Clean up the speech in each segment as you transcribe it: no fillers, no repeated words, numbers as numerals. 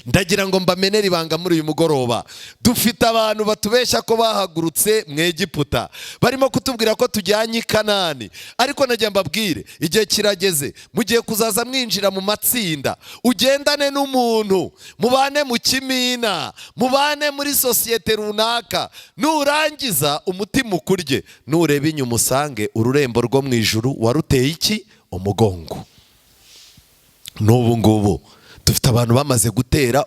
Ndagira ngo mbamenere ibanga muri uyu mugoroba. Dufite abantu batubesha ko bahagurutse mu Egiputa, barimo kutubwira ko tujyanye i Kanani, ariko najya mbabwire igihe kirageze mugiye kuzaza mwinjira mu matsinda, ugendane n'umuntu, mubane mu kimina, mubane muri sosiyete runaka, nurangiza umutima ukurye, nureba inyuma usange ururembo rwo mu ijuru waruteye iki? Umugongo. N'ubu ngubu dufite abantu bamaze gutera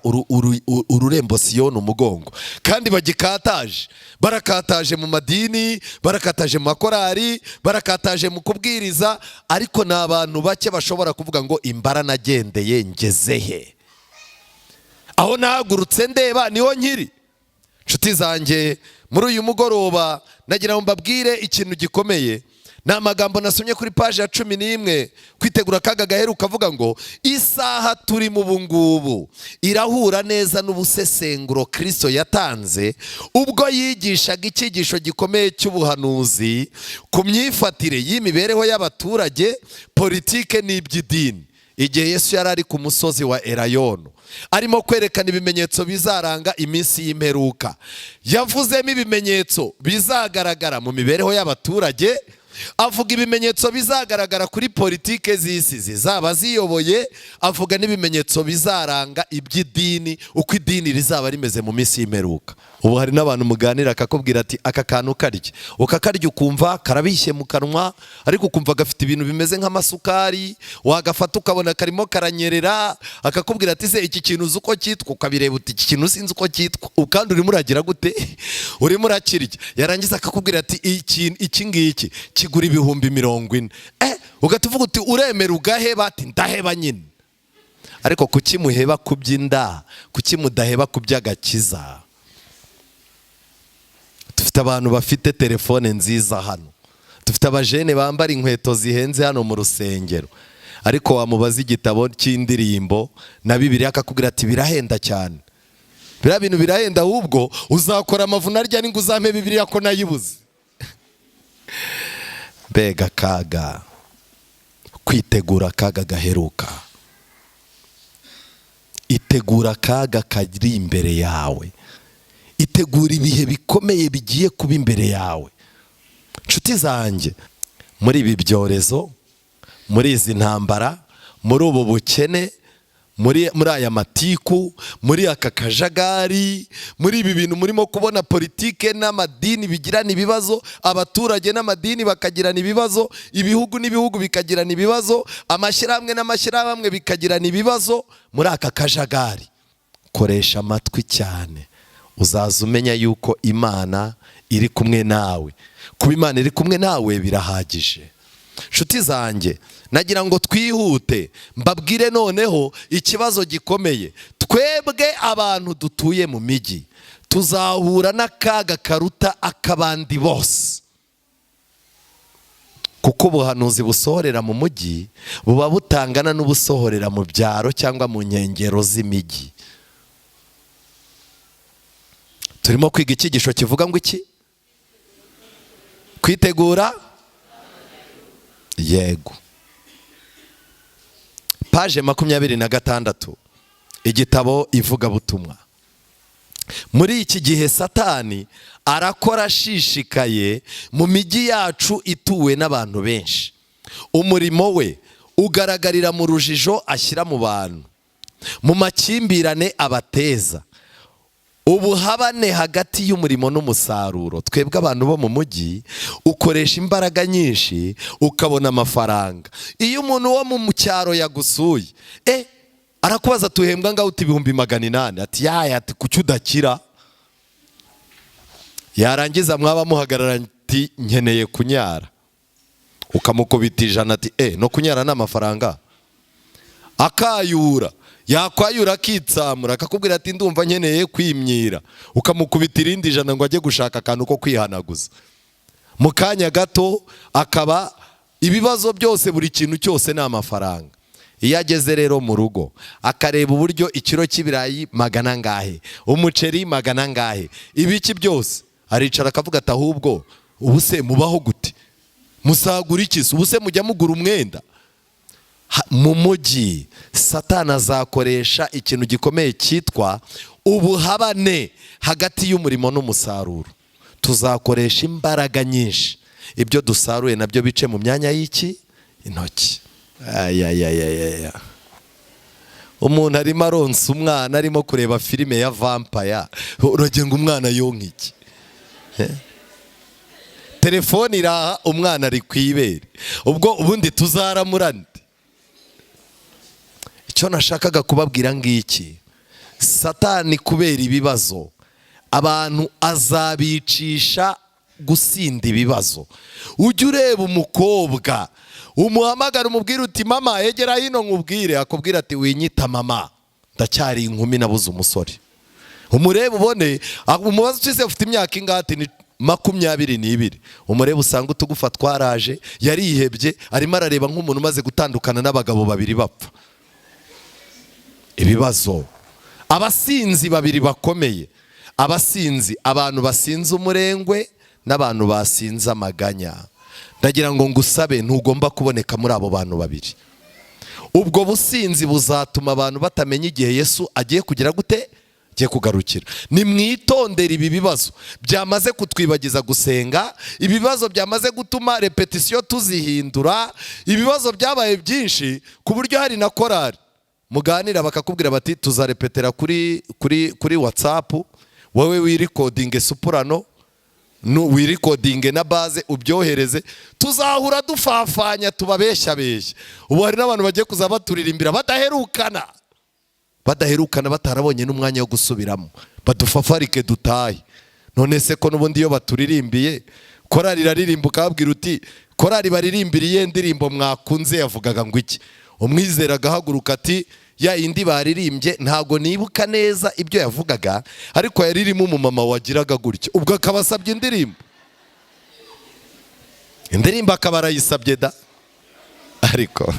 ururembo Siyoni umugongo, kandi bagikataje, barakataje mu madini, barakataje mu makorari, barakataje mu kubwiriza, ariko ni abantu bake bashobora kuvuga ngo imbara nagendeye ngezehe, aho nahagurutse ndeba niho nkiri. Nshuti zanjye, muri uyu mugoroba nagira ngo mbabwire ikintu gikomeye. Ni amagambo nasomye kuri paji ya 11 kwitegura akaga gaheruka, avuga ngo isaha turi mu bungubu irahura neza n'ubusesenguro Kristo yatanze ubwo yigishaga icyigisho gikomeye cy'ubuhanuzi ku myifatire y'imibereho y'abaturage, politike n'iby'idini. Igihe Yesu yari ari ku musozi wa Elayono arimo kwerekana ibimenyetso bizaranga iminsi y'imperuka, yavuzemo ibimenyetso bizagaragara mu mibereho y'abaturage, avuga ibimenyetso bizagaragara kuri politike z'isi zizaba ziyoboye, avuga n'ibimenyetso bizaranga iby'idini, uko idini rizaba rimeze mu minsi y'imperuka. Ubu hari n'abantu muganira akakubwira ati aka kantu karye, ukakarya ukumva karabishye mu kanwa, ariko ukumva gafite ibintu bimeze nk'amasukari, wagafata ukabona karimo karanyerera, akakubwira ati se iki kintu uzi uko cyitwa, ukabireba uti iki kintu sinzi uko cyitwa, ukandi urimo uragira gute? Urimo urakirya, yarangiza akakubwira ati iki ngiki kigura ibihumbi 40. Ugatuvuga uti uremera ugaheba? Ati ndaheba nyine. Ariko kuki muheba kubyinda, kuki mudaheba kubyagakiza? Dufite abantu bafite telefone nziza hano, dufite abajene bambara inkweto zihenze hano mu rusengero, ariko wamubaza igitabo cy'indirimbo na Bibiliya akakubwira ati birahenda cyane. Biriya bintu birahenda, ahubwo uzakora amavuna arya ningo uzampe Bibiliya ko nayibuze. Bega kaga, kwitegura akaga gaheruka. Itegura akaga kari imbere yawe, itegura ibihe bikomeye bigiye kuba imbere yawe. Nshuti zanjye, muri ibi byorezo, muri izi ntambara, muri ubu bukene, muri aya matiku, muri aka kajagari, muri ibi bintu murimo kubona politike n'amadini bigirana ibibazo, abaturage n'amadini bakagirana ibibazo, ibihugu n'ibihugu bikagirana ibibazo, amashyirahamwe n'amashyirahamwe bikagirana ibibazo, muri aka kajagari koresha amatwi cyane, uzaza umenya yuko Imana iri kumwe nawe. Kuba Imana iri kumwe nawe birahagije. Nshuti zanjye, nagira ngo twihute mbabwire noneho ikibazo gikomeye. Twebwe abantu dutuye mu migi tuzahura n'akaga karuta akabandi bose, kuko ubuhanuzi busohorera mu mujyi buba butangana n'ubusohorera mu byaro cyangwa mu nkengero z'imijyi. Turimo kwiga icyigisho kivuga ngo iki? Kwitegura. Yego. Paje 26 igitabo ivuga butumwa. Muri iki gihe Satani arakora ashishikaye mu migi yacu ituwe n'abantu benshi. Umurimo we ugaragarira mu rujijo ashyira mu bantu, mu makimbirane abateza, ubuhabane hagati y'umurimo n'umusaruro. Twebwe abantu bo mu mujyi ukoresha imbaraga nyinshi ukabona amafaranga. Iyo umuntu wo mu cyaro yagusuye, arakubaza tuhembwa ngaho uti 800. Ati yaya, ati kuki udakira? Yarangiza mwaba muhagarara ati nkeneye kunyara, ukamukubita 100 ati no kunyara n'amafaranga. Akayura, yakwayura akitsamura akakubwira ati ndumva nkeneye kwimyira, ukamukubita 100 ngo ajye gushaka akantu ko kwihanaguza. Mu kanya gato akaba ibibazo byose, buri kintu cyose ni amafaranga. Iyo ageze rero mu rugo akareba uburyo ikiro cy'ibirayi 100 ngahe, umuceri 100 ngahe, ibiki byose, aricara akavuga ati ahubwo ubuse mubaho gute? Musagura iki? Ubuse mujya mugura umwenda? mu mujyi Satani azakoresha ikintu gikomeye cyitwa ubuhabane hagati y'umurimo n'umusaruro. Tuzakoresha imbaraga nyinshi, ibyo dusaruye nabyo bice mu myanya y'iki intoki. Umuntu arimo aronsa umwana, arimo kureba filime ya vampire, uragira ngo umwana yonka iki? Telefone iraha, umwana ari kwibere, ubwo ubundi tuzaramurane. Icyo nashakaga kubabwira ngiki, Satani kubera ibibazo abantu azabicisha gusinda ibibazo. Ujye ureba umukobwa umuhamagara umubwira uti mama egera hino nkubwire, akubwira ati winyita mama, ndacyari inkumi nabuze umusore. Umurebe ubone, umubazo ucize ufite imyaka ingati ni 22. Umurebe usanga utugufa twaraje, yarihebye, arimo arareba nk'umuntu umaze gutandukana n'abagabo 2 bapfa. Ibibazo. Abasinzi 2 bakomeye, abasinzi, abantu basinze umurengwe n'abantu basinze amaganya. Ndagira ngo ngusabe ntugomba kuboneka muri abo bantu 2. Ubwo businzi buzatuma abantu batamenya igihe Yesu agiye kugira gute, agiye kugarukira. Nimwitondera ibi bibazo byamaze kutwibagiza gusenga, ibibazo byamaze gutuma repetition tuzihindura, ibibazo byabaye byinshi ku buryo hari na korari muganira bakakubwira bati tuzarepetera kuri WhatsApp, wowe wirikodinge soprano, wirikodinge na base ubyohereze, tuzahura dufafanya tubabeshya. Ubu hari n'abantu bagiye kuzaba turirimbira badaherukana batarabonye n'umwanya wo gusubiramo, badufafarike dutahe. None se ko nubundi iyo baturirimbiye korari iraririmba ukabwira uti korari baririmbiriye ndirimbo mwakunze yavugaga ngo iki? Umwizera agahaguruka ati ya indi baririmbye ntago nibuka neza ibyo yavugaga, ariko yaririmo umumama wagiraga gutyo, ubwo akabasabye indirimbo akaba arayisabye da. Ariko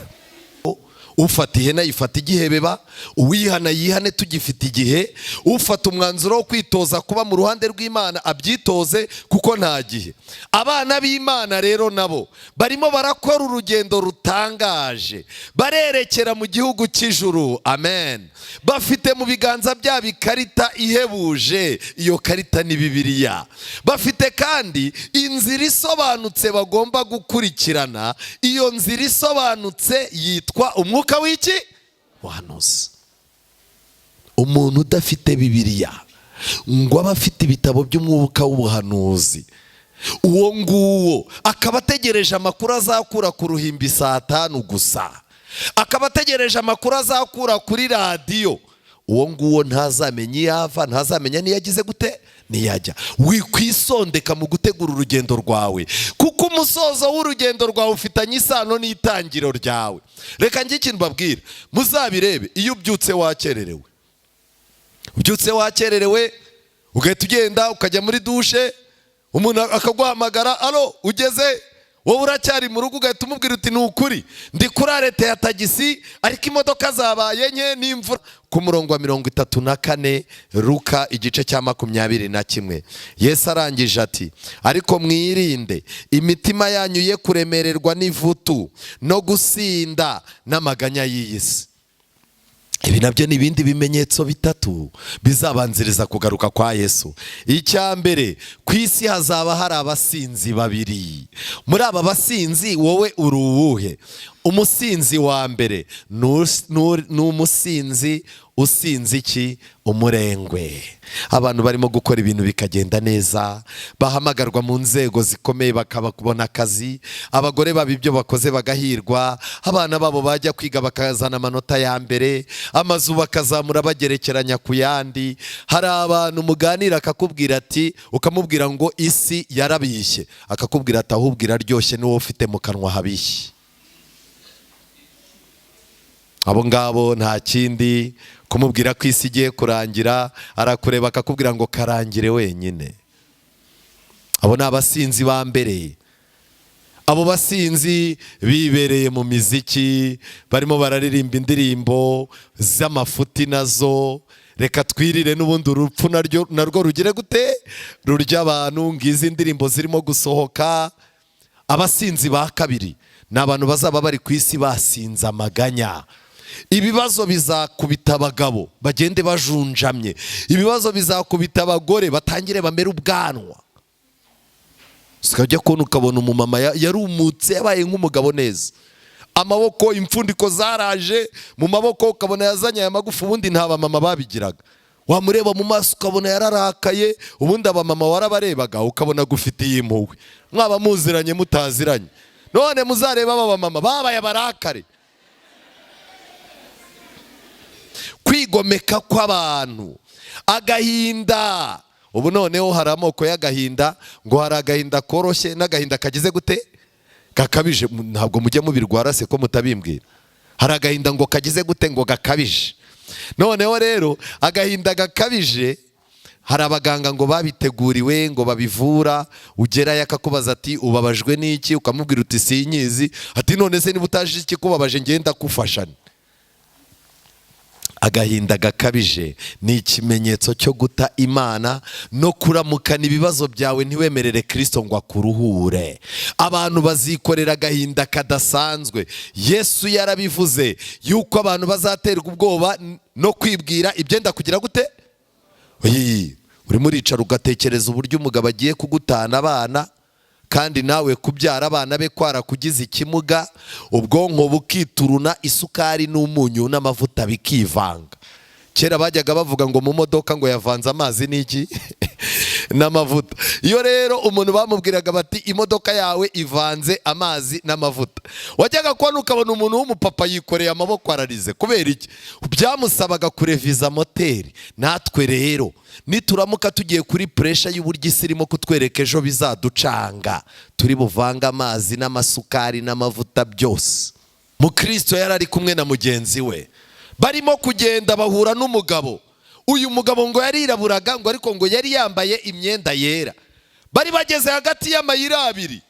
ufata ihene yifata igihebeba, uwihana yihane tugifite igihe, ufata umwanzuro wo kwitoza kuba mu ruhande rw'Imana abyitoze kuko nta gihe. Abana b'Imana rero nabo barimo barakora urugendo rutangaje, barerekera mu gihugu cy'ijuru. Amen. Bafite mu biganza byabo ikarita ihebuje, iyo karita ni Bibiliya. Bafite kandi inzira isobanutse bagomba gukurikirana, iyo nzira isobanutse yitwa umwuka w'iki? Wahanuzi. Umuntu udafite Bibiliya ngo aba afite ibitabo by'umwuka w'ubuhanuzi, uwo nguwo akaba ategereje amakuru azakura ku ruhimbi saa 5 gusa, akaba ategereje amakuru azakura kuri radiyo, uwo nguwo ntazamenya iyava, ntazamenya niyagize gute, niyajya. Wikwisondeka mu gutegura urugendo rwawe, kuko umusozo w'urugendo rwawe ufitanye isano n'itangiro ryawe. Reka njye ikintu babwira, muzabirebe. Iyo ubyutse wakererewe, ugahita ugenda ukajya muri dushe, umuntu akaguhamagara, alo ugeze, wowe uracyari mu rugo, ugahita umubwira uti ni ukuri ndi kuri arete ya tagisi ariko imodoka zabaye nke n'imvura. Ku murongo wa 34 Luka igice cya 21, Yesu arangije ati ariko mwirinde imitima yanyu ye kuremererwa n'ivutu no gusinda n'amaganya y'iyi si. Ibi nabyo ni ibindi bimenyetso 3 bizabanziriza kugaruka kwa Yesu. Icya mbere, ku isi hazaba hari abasinzi 2. Muri aba basinzi wowe uri uwuhe? Umusinzi wa mbere ni umusinzi usinzi iki? Umurengwe. Abantu barimo gukora ibintu bikagenda neza, bahamagarwa mu nzego zikomeye bakabona akazi, abagore baba ibyo bakoze bagahirwa, abana babo bajya kwiga bakazana amanota ya mbere, amazu bakazamura bagerekeranya ku yandi. Hari abantu muganira akakubwira ati, ukamubwira ngo isi yarabishye, akakubwira ati ahubwo iraryoshye niwo ufite mu kanwa habishye. Abo ngabo nta kindi kumubwira ko isi igiye kurangira, arakureba akakubwira ngo karangire wenyine. Abo ni abasinzi ba mbere. Abo basinzi bibereye mu miziki, barimo bararirimba indirimbo z'amafuti nazo. Reka twirire n'ubundi urupfu narwo rugire gute, rurya abantu. Ngizi indirimbo zirimo gusohoka. Abasinzi ba kabiri ni abantu bazaba bari ku isi basinze amaganya. Ibibazo bizakubita abagabo bagende bajunjamye, ibibazo bizakubita abagore batangire bamere ubwanwa. Sikajya kubona ukabona umumama yarumutse yabaye nk'umugabo neza, amaboko impfundiko zaraje mu maboko, ukabona yazanye aya magufa, ubundi nta bamama babigiraga. Wamureba mu maso ukabona yararakaye, ubundi abamama warabarebaga ukabona gufitiye impuhwe. Mwaba muziranye mutaziranye, none muzareba aba bamama babaye abarakare. Kwigomeka kw'abantu, agahinda. Ubu noneho hari amoko y'agahinda, ngo hari agahinda koroshye n'agahinda kagize gute, gakabije. Ntabwo mujye mubirwara se ko mutabimbwira. Hari agahinda ngo kagize gute, ngo gakabije. Noneho rero agahinda gakabije, hari abaganga ngo babiteguriwe ngo babivura. Ugerayo akakubaza ati ubabajwe n'iki, ukamubwira uti sinyizi. Ati none se niba utaje iki kubabaje ngenda kufashana. Agahinda gakabije ni ikimenyetso cyo guta Imana no kuramukana ibibazo byawe, ntiwemerere Kristo ngo akuruhure. Abantu bazikorera agahinda kadasanzwe. Yesu yarabivuze yuko abantu bazaterwa ubwoba no kwibwira ibyenda kugira gute. Urimo uricara ugatekereza uburyo umugabo agiye kugutana abana, kandi nawe kubyara abana be kwara kugize ikimuga, ubwonko bukituruna, isukari n'umunyu n'amavuta bikivanga. Kera bajyaga bavuga ngo mu modoka ngo yavanze amazi n'iki n'amavuta. Iyo rero umuntu bamubwiraga bati imodoka yawe ivanze amazi n'amavuta, wajyaga kubona ukabona umuntu w'umupapa yikoreye amaboko ararize. Kubera iki? Byamusabaga kureviza moteri. Natwe rero nituramuka tugiye kuri pressure y'uburyo isi irimo kutwereka ejo bizaducanga, turi buvanga amazi n'amasukari n'amavuta byose. Mu Kristo yarari kumwe na mugenzi we, barimo kugenda bahura n'umugabo. Uyu mugabo ngo yariraburaga, ngo ariko ngo yari yambaye imyenda yera. Bari bageze hagati y'amayira abiri,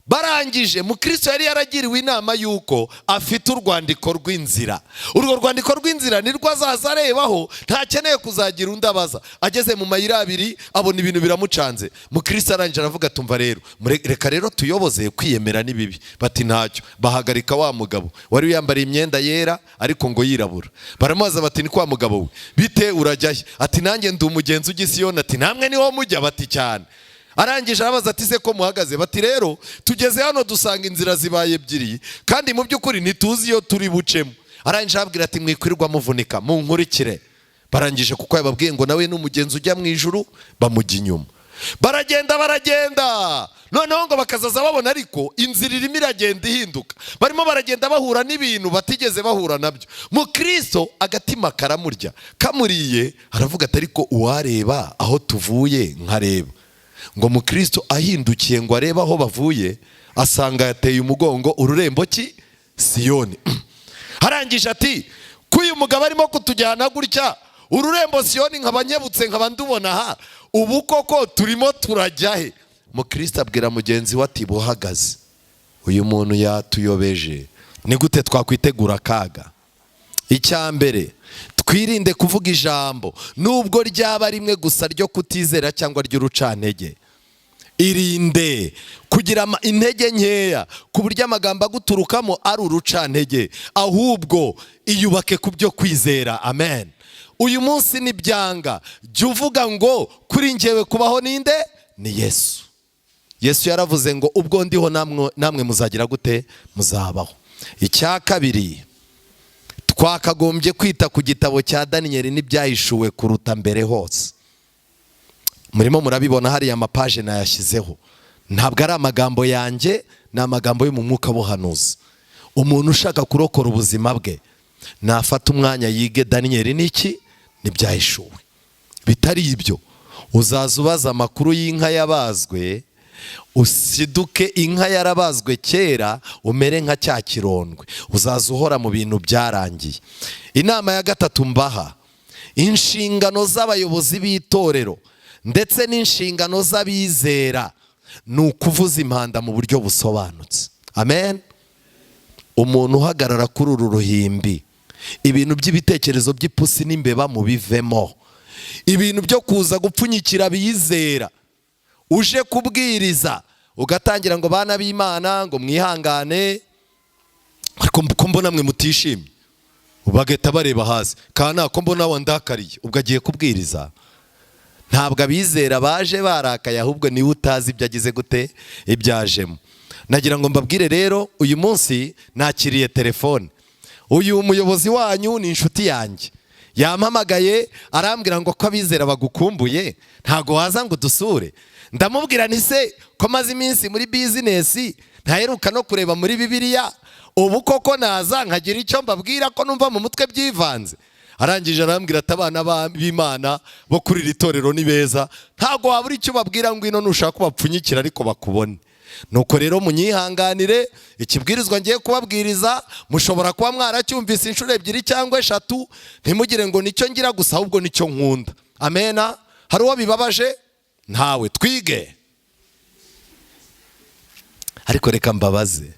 barangije mu Kristo yari yaragiriwe inama yuko afite urwandiko rw'inzira. Urwo rwandiko rw'inzira nirwo azaza arebaho, ntakeneye kuzagira undi abaza. Ageze mu mayira abiri abona ibintu biramucanze. Mu Kristo arangije aravuga tumva rero, reka rero tuyoboze kwiyemera n'ibibi. Bati ntacyo. Bahagarika wa mugabo wari yambariye imyenda yera ariko ngo yirabura. Baramubaza bati ni kwa mugabo we, bite urajyahe? Ati nanjye ndi umugenzi ujya i Siyoni. Ati namwe niho mujya? Bati cyane. Arangije arabaza ati se ko muhagaze? Bati rero tugeze hano dusanga inzira zibaye ebyiri, kandi mu by'ukuri ntituzi iyo turi bucemo. Arangije arabwira ati mwikwirirwa muvunika, munkurikire. Barangije kuko yababwiye ngo nawe n'umugenzi ujya mu ijuru, bamujya inyuma. Baragenda noneho ngo bakazaza babona ariko inzira irimo iragenda ihinduka. Barimo baragenda bahura n'ibintu batigeze bahura nabyo. Mu Kristo agatima karamurya, kamuriye aravuga ati ariko uwareba aho tuvuye nkareba. Ngo mu Kristo ahindukiye ngo arebe aho bavuye, asanga yateye umugongo ururembo ki Siyoni. Harangije ati kuyu mugabo arimo kutujyana gutya ururembo Siyoni nkabanyebutse nkabandubona ha, ubu koko turimo turajyahe? Mu Kristo abwira mugenzi we ati buhagaze, uyu muntu yatuyobeje, ni gute twakwitegura akaga? Icyambere, twirinde kuvuga ijambo nubwo ryaba rimwe gusa ryo kutizera cyangwa ry'urucantege. Irinde kugira intege nkeya ku buryo amagambo aguturukamo ari urucantege, ahubwo iyubake ku byo kwizera. Amen. Uyu munsi nibyanga, jya uvuga ngo kuri njyewe kubaho ninde? Ni Yesu. Yesu yaravuze ngo ubwo ndiho namwe muzagira gute? Muzabaho. Icya kabiri, twakagombye kwita ku gitabo cya Daniyeli n'ibyahishuwe kuruta mbere hose. Murimo murabibona hariya amapaje nayashyizeho. Ntabwo ari amagambo yanjye, ni amagambo yo mu mwuka w'ubuhanuzi. Umuntu ushaka kurokora ubuzima bwe nafata umwanya yige Daniyeli n'iki n'ibyahishuwe. Bitari ibyo uzaza ubaza amakuru y'inka yabazwe, usiduke inka yarabazwe kera umere nka cya kirondwe, uzaza uhora mu bintu byarangiye. Inama ya gatatu mbaha, inshingano z'abayobozi b'itorero ndetse n'inshingano z'abizera ni ukuvuza impanda mu buryo busobanutse. Amen. Umuntu uhagarara kuri uru ruhimbi, ibintu by'ibitekerezo by'ipusi n'imbeba mubivemo. Ibintu byo kuza gupfunyikira bizera, uje kubwiriza ugatangira ngo bana b'Imana ngo mwihangane, ariko ko mbona mwe mutishimye bagahita bareba hasi kana ko mbona wandakariye ubwo agiye kubwiriza. Ntabwo abizera baje barakaye ahubwo niwe utazi ibyo agize gute ibyajemo. Nagira ngo mbabwire rero uyu munsi nakiriye telefone. Uyu muyobozi wanyu ni inshuti yanjye, yampamagaye arambwira ngo ko abizera bagukumbuye ntago waza ngo dusure. Ndamubwira nti se ko maze iminsi muri business ntaheruka no kureba muri Bibiliya, ubu koko naza nkagira icyo mbabwira ko numva mu mutwe byivanze. Arangije arambwira ati abana b'Imana bo kuri iri torero ni beza, ntago wabura icyo babwira ngo ino nushaka kubapfunyikira ariko bakubone. Nuko rero munyihanganire ikibwirizwa ngiye kubabwiriza mushobora kuba mwaracyumvise inshuro 2 cyangwa 3, ntimugire ngo nicyo ngira gusa ahubwo nicyo nkunda. Amena. Hari uwo bibabaje? Ntawe. Twige. Ariko reka mbabaze,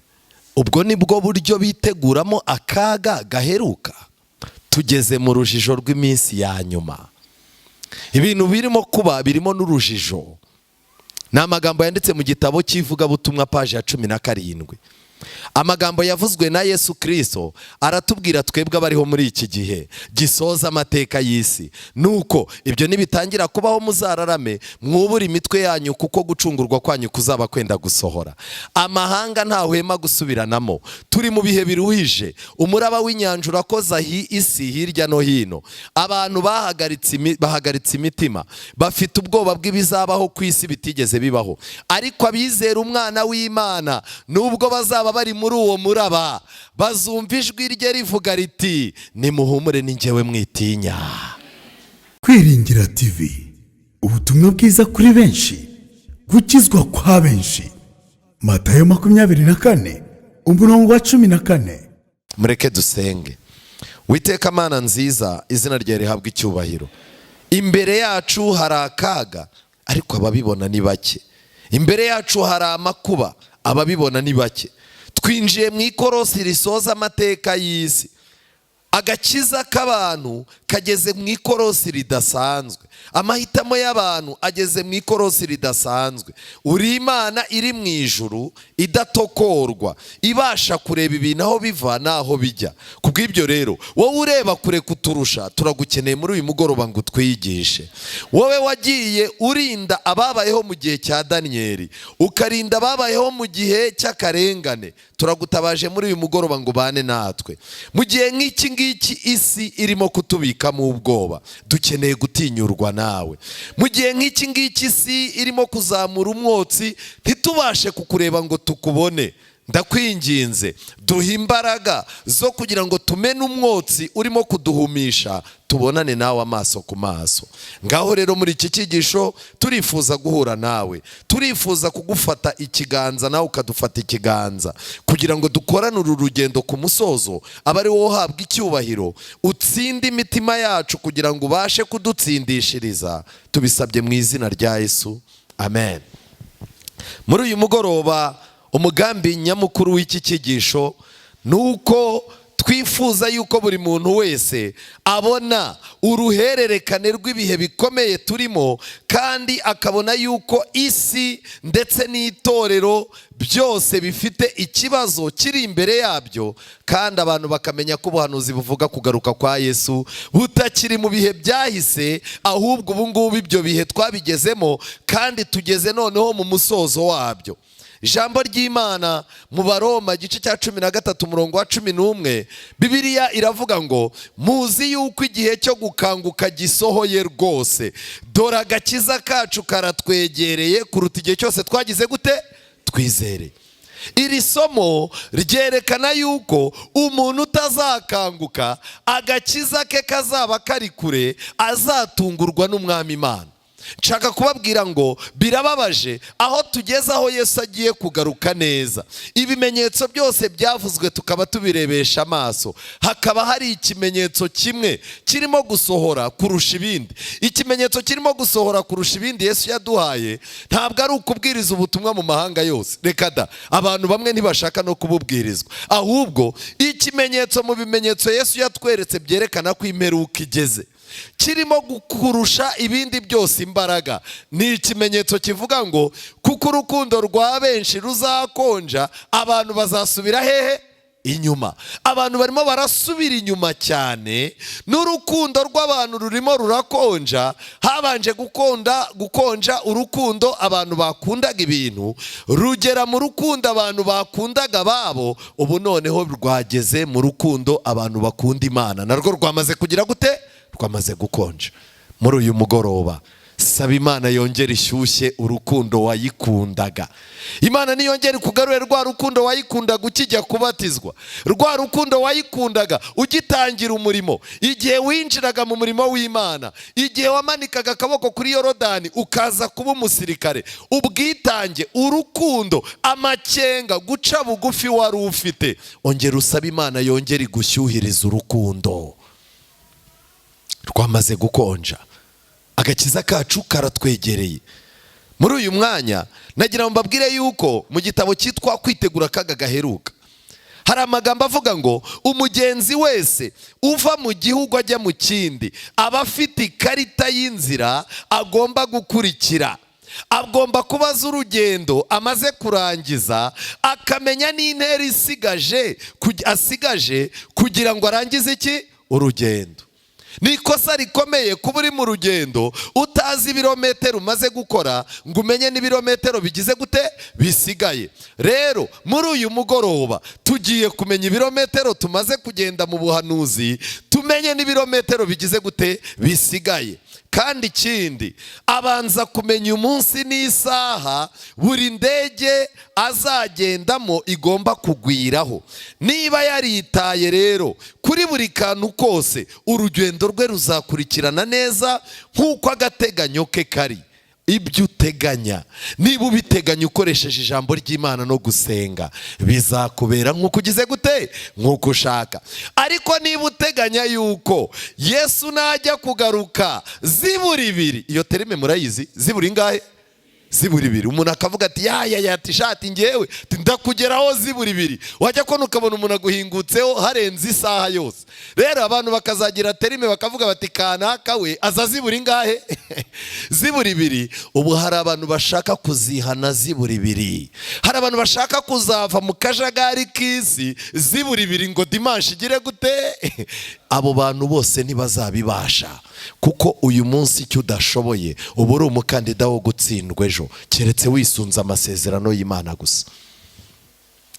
ubwo nibwo buryo biteguramo akaga gaheruka? Tugeze mu rujijo rw'iminsi ya nyuma. Ibintu birimo kuba birimo n'urujijo. Ni amagambo yanditse mu gitabo cy'ivugabutumwa paji ya 17. Amagambo yavuzwe na Yesu Kristo aratubwira twebwe abariho muri iki gihe gisoza amateka y'isi. Nuko ibyo nibitangira kubaho muzararame mwubura imitwe yanyu kuko gucungurwa kwanyu kuzaba kwenda gusohora. Amahanga ntahwema gusubiranamo. Turi mu bihe biruhije. Umuraba w'inyanja urakoza isi hirya no hino. Abantu bahagaritse imitima, bafite ubwoba bw'ibizabaho ku isi bitigeze bibaho. Ariko abizera umwana w'Imana nubwo bazaba bari muri uwo muraba bazumva ijwi rye rivuga riti nimuhumure ni njyewe mwitinya. Kwiringira TV, ubutumwa bwiza kuri benshi, gukizwa kwa benshi. Matayo 24 umurongo wa 14. Mureke dusenge. Witeka Mana nziza, izina rye rihabwa icyubahiro. Imbere yacu hari akaga ariko ababibona ni bake. Imbere yacu hari amakuba ababibona ni bake. Twinjiye mu ikorosi risoza amateka y'isi. Agakiza k'abantu kageze mu ikorosi ridasanzwe. Amahitamo y'abantu ageze mu ikorosi ridasanzwe. Uri Imana iri mu ijuru idatokorwa, ibasha kureba ibintu aho biva naho bijya. Kubw'ibyo rero wowe ureba kure kuturusha turagukeneye muri uyu mugoroba ngo twigishe. Wowe wagiye urinda ababayeho mu gihe cya Danieli, ukarinda ababayeho mu gihe cy'akarengane, turagutabaje muri uyu mugoroba ngo bane natwe. Mu gihe nk'iki ngiki isi irimo kutubikamo ubwoba, dukeneye gutinyurwa nawe. Mu gihe nk'iki ngiki isi irimo kuzamura umwotsi ntitubashe kukureba ngo tukubone, ndakwinginze duha imbaraga zo kugira ngo tumene umwotsi urimo kuduhumisha, tubonane nawe amaso ku maso. Ngaho rero muri iki cyigisho turifuza guhura nawe, turifuza kugufata ikiganza nawe ukadufata ikiganza, kugira ngo dukorane uru rugendo ku musozo abari wowe uhabwa icyubahiro, utsinde imitima yacu kugira ngo ubashe kudutsindishiriza. Tubisabye mu izina rya Yesu, amen. Muri uyu mugoroba umugambi nyamukuru w'iki cyigisho nuko twifuza yuko buri muntu wese abona uruhererekane rw'ibihe bikomeye turimo, kandi akabona yuko isi ndetse n'itorero byose bifite ikibazo kiri imbere yabyo, kandi abantu bakamenya ko ubuhanuzi buvuga kugaruka kwa Yesu butakiri mu bihe byahise, ahubwo ubu ngubu ibyo bihe twabigezemo kandi tugeze noneho mu musozo wabyo. Ijambo ry'Imana mu Baroma igice cya 13 umurongo wa 11, Bibiliya iravuga ngo muzi yuko igihe cyo gukanguka gisohoye rwose, dore agakiza kacu karatwegereye kuruta igihe cyose twagize gute twizere. Iri somo ryerekana yuko umuntu utazakanguka agakiza ke kazaba kari kure, azatungurwa n'Umwami Imana. Nshaka kubabwira ngo birababaje aho tugeze aho Yesu agiye kugaruka neza. Ibimenyetso byose byavuzwe tukaba tubirebesha amaso, hakaba hari ikimenyetso kimwe kirimo gusohora kurusha ibindi. Ikimenyetso kirimo gusohora kurusha ibindi Yesu yaduhaye ntabwo ari ukubwiriza ubutumwa mu mahanga yose, reka da, abantu bamwe ntibashaka no kububwirizwa, ahubwo ikimenyetso mu bimenyetso Yesu yatweretse byerekana ko imperuka igeze, kirimo gukurusha ibindi byose imbaraga, ni ikimenyetso kivuga ngo kuko urukundo rwa benshi ruzakonja, abantu bazasubira hehe inyuma. Abantu barimo barasubira inyuma cyane, n'urukundo rw'abantu rurimo rurakonja. Habanje gukonja urukundo abantu bakundaga ibintu, rugera mu rukundo abantu bakundaga babo, ubu noneho rwageze mu rukundo abantu bakunda Imana, narwo rwamaze kugira gute? Rwamaze gukonja. Muri uyu mugoroba saba Imana yongera ishyushye urukundo wayikundaga. Imana niyongera kugarure rwa rukundo wayikundaga ukijya kubatizwa, rwa rukundo wayikundaga ugitangira umurimo, igihe winjiraga mu murimo w'Imana, igihe wamanikaga akaboko kuri Yorodani ukaza kuba umusirikare. Ubwitange, urukundo, amakenga, guca bugufi wari ufite, ongera usaba Imana yongera igushyuhiriza urukundo. Rwamaze gukonja, agakiza kacu karatwegereye. Muri uyu mwanya nagira ngo mbabwire yuko mu gitabo cyitwa Kwitegura Akaga Gaheruka hari amagambo avuga ngo umugenzi wese uva mu gihugu ajya mu kindi aba afite ikarita y'inzira agomba gukurikira. Agomba kubaza urugendo amaze kurangiza, akamenya n'intera asigaje kugira ngo arangize iki? Urugendo. Ni ikosa rikomeye kuba uri mu rugendo utazi ibirometero umaze gukora ngo umenye n'ibirometero bigize gute? Bisigaye. Rero muri uyu mugoroba tugiye kumenya ibirometero tumaze kugenda mu buhanuzi, tumenye n'ibirometero bigize gute? Bisigaye. Kandi ikindi, abanza kumenya umunsi n'isaha buri ndege azagendamo igomba kugwiraho. Niba yaritaye rero kuri buri kantu kose, urugendo rwe ruzakurikirana neza nk'uko agateganyo ke kari. Ibyo uteganya, niba ubiteganya ukoresheje ijambo ry'Imana no gusenga, bizakubera nk'uko ugize gute? Nk'uko ushaka. Ariko niba uteganya yuko Yesu najya kugaruka zibura ibiri, iyo terime murayizi? Zibura ingahe? Zibura ibiri. Umuntu akavuga ati ati shati ngewe ndakugeraho zibura ibiri, wajya kona ukabona umuntu aguhingutseho harenze isaha yose. Rero abantu bakazagira terime bakavuga bati kanaka we aza zibura ingahe? Zibura ibiri. Ubu hari abantu bashaka kuzihana zibura ibiri, hari abantu bashaka kuzava mu kajagari k'isi zibura ibiri ngo dimanche igire gute? Abo bantu bose ntibazabibasha, kuko uyu munsi icyo udashoboye uba uri umukandida wo gutsindwa ejo, keretse wisunze amasezerano y'Imana gusa.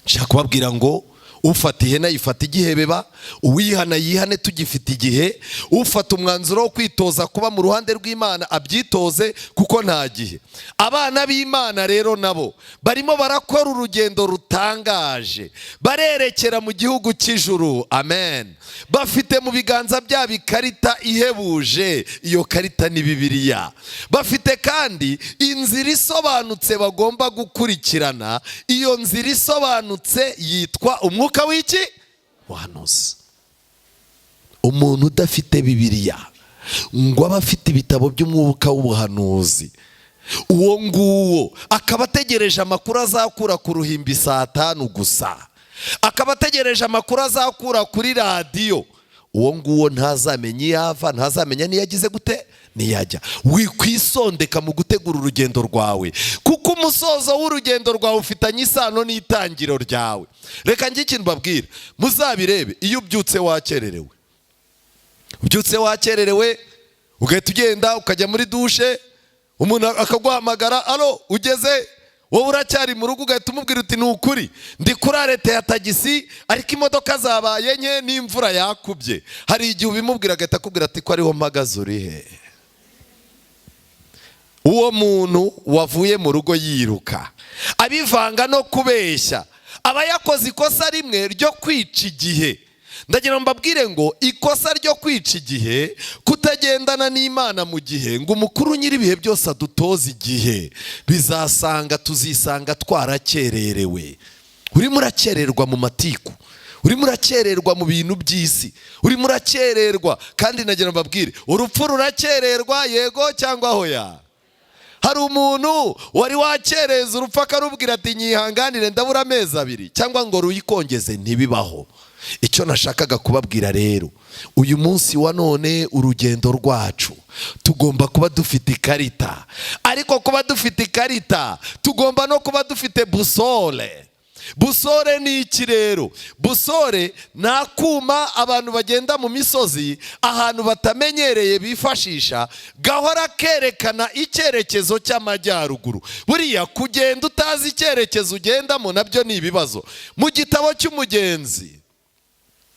Nshaka kubabwira ngo ufata ihene yifata igihebeba, uwihana yihane tugifite igihe, ufata umwanzuro wo kwitoza kuba mu ruhande rw'Imana abyitoze kuko nta gihe. Abana b'Imana rero nabo barimo barakora urugendo rutangaje, barerekera mu gihugu cy'ijuru. Amen. Bafite mu biganza byabo ikarita ihebuje, iyo karita ni Bibiliya. Bafite kandi inzira isobanutse bagomba gukurikirana, iyo nzira isobanutse yitwa umwuka w'iki? Wahanuzi. Umuntu udafite Bibiliya ngo aba afite ibitabo by'umwuka w'ubuhanuzi, uwo nguwo akaba ategereje amakuru azakura ku ruhimbi saa 5 gusa, akaba ategereje amakuru azakura kuri radiyo, uwo nguwo ntazamenya iyo ava, ntazamenya niyo yagize gute? Niyajya. Wikwisondeka mu gutegura urugendo rwawe, kuko umusozo w'urugendo rwawe ufitanye isano n'itangiro ryawe. Reka njye ikintu mbabwira, muzabirebe iyo ubyutse wakererewe. Ubyutse wakererewe ugahita ugenda ukajya muri dushe, umuntu akaguhamagara, alo ugeze? Wowe uracyari mu rugo ugahita umubwira uti nukuri ndi kuri arete ya tagisi ariko imodoka zabaye nke n'imvura yakubye. Hari igihe ubimubwira agahita akubwira ati ko ariho mpagaze urihe? Uwo muntu wavuye mu rugo yiruka abivanga no kubeshya, aba yakoze ikosa rimwe ryo kwica igihe. Ndagira mbabwire ngo ikosa ryo kwica igihe, kutagendana n'Imana mu gihe, ngo umukuru nyir'ibihe byose adutoze igihe, tuzisanga twarakererewe. Urimo urakererwa mu matiku, urimo urakererwa mu bintu by'isi, urimo urakererwa. Kandi nagira mbabwire, urupfu rurakererwa, yego cyangwa hoya? Hari umuntu wari wakereza urupfu akarubwira ati nyihanganire ndabura amezi 2, cyangwa ngo ruyikongeze, ntibibaho. Icyo nashakaga kubabwira rero, uyu munsi wa none urugendo rwacu tugomba kuba dufite ikarita, ariko kuba dufite ikarita tugomba no kuba dufite busole. busore ni iki rero? Busore ni akuma abantu bagenda mu misozi ahantu batamenyereye bifashisha, gahora kerekana icyerekezo cy'amajyaruguru. Buriya kugenda utazi icyerekezo ugendamo nabyo ni ibibazo. Mu gitabo cy'umugenzi,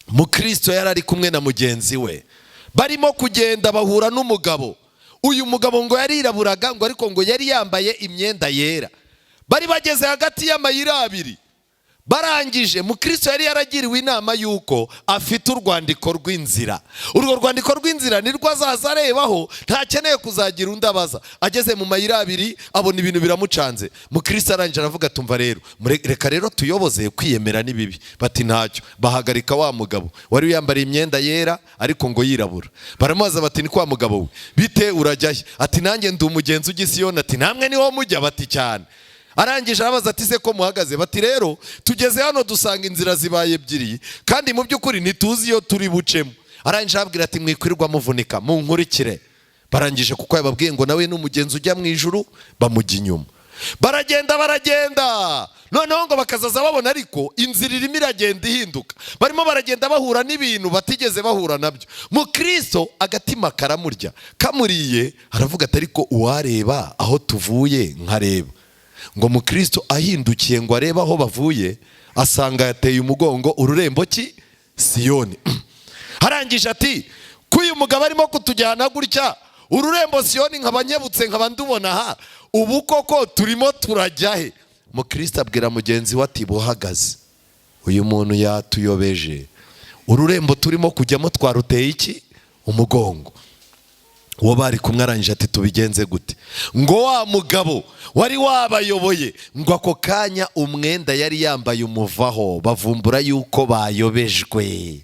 Mukristo yari ari kumwe na mugenzi we, barimo kugenda bahura n'umugabo. Uyu mugabo ngo yariraburaga, ngo ariko ngo yari yambaye imyenda yera. Bari bageze hagati y'amayira abiri, barangije Mukristo yari yaragiriwe inama yuko afite urwandiko rw'inzira. Urwo rwandiko rw'inzira nirwo azaza arebaho, ntakeneye kuzagira undi abaza. Ageze mu mayira abiri abona ibintu biramucanze. Mukristo arangije aravuga, tumva rero, reka rero tuyoboze kwiyemera n'ibibi. Bati ntacyo. Bahagarika wa mugabo wari yambariye imyenda yera ariko ngo yirabura. Baramubaza bati, ni kwa mugabo we, bite urajyahe? Ati nanjye ndi umugenzi ujya i Siyoni. Ati namwe niho mujya? Bati cyane. Arangije arabaza ati se ko muhagaze? Bati rero tugeze hano dusanga inzira zibaye ebyiri kandi mu by'ukuri ntituzi iyo turi bucemo. Arangije arababwira ati mwikwirirwa muvunika, munkurikire. Barangije kuko yababwiye ngo nawe n'umugenzi ujya mu ijuru, bamujya inyuma. Baragenda noneho ngo bakazaza babona ariko inzira irimo iragenda ihinduka. Barimo baragenda bahura n'ibintu batigeze bahura nabyo. Mukristo agatima karamurya, kamuriye aravuga ati ariko uwareba aho tuvuye nkareba. Ngo Mukristo ahindukiye ngo arebe aho bavuye, asanga yateye umugongo ururembo ki Siyoni. Harangije ati, kuyu mugabo arimo kutujyana gutya ururembo Siyoni nkabanyebutse nkaba ndubona ha, ubu koko turimo turajya he? Mukristo abwira mugenzi we ati, buhagaze, uyu muntu yatuyobeje, ururembo turimo kujyamo twaruteye iki umugongo. Uwo bari kumwe arangije ati, tubigenze gute? Ngo wa mugabo wari wabayoboye, ngo ako kanya umwenda yari yambaye umuvaho, bavumbura yuko bayobejwe.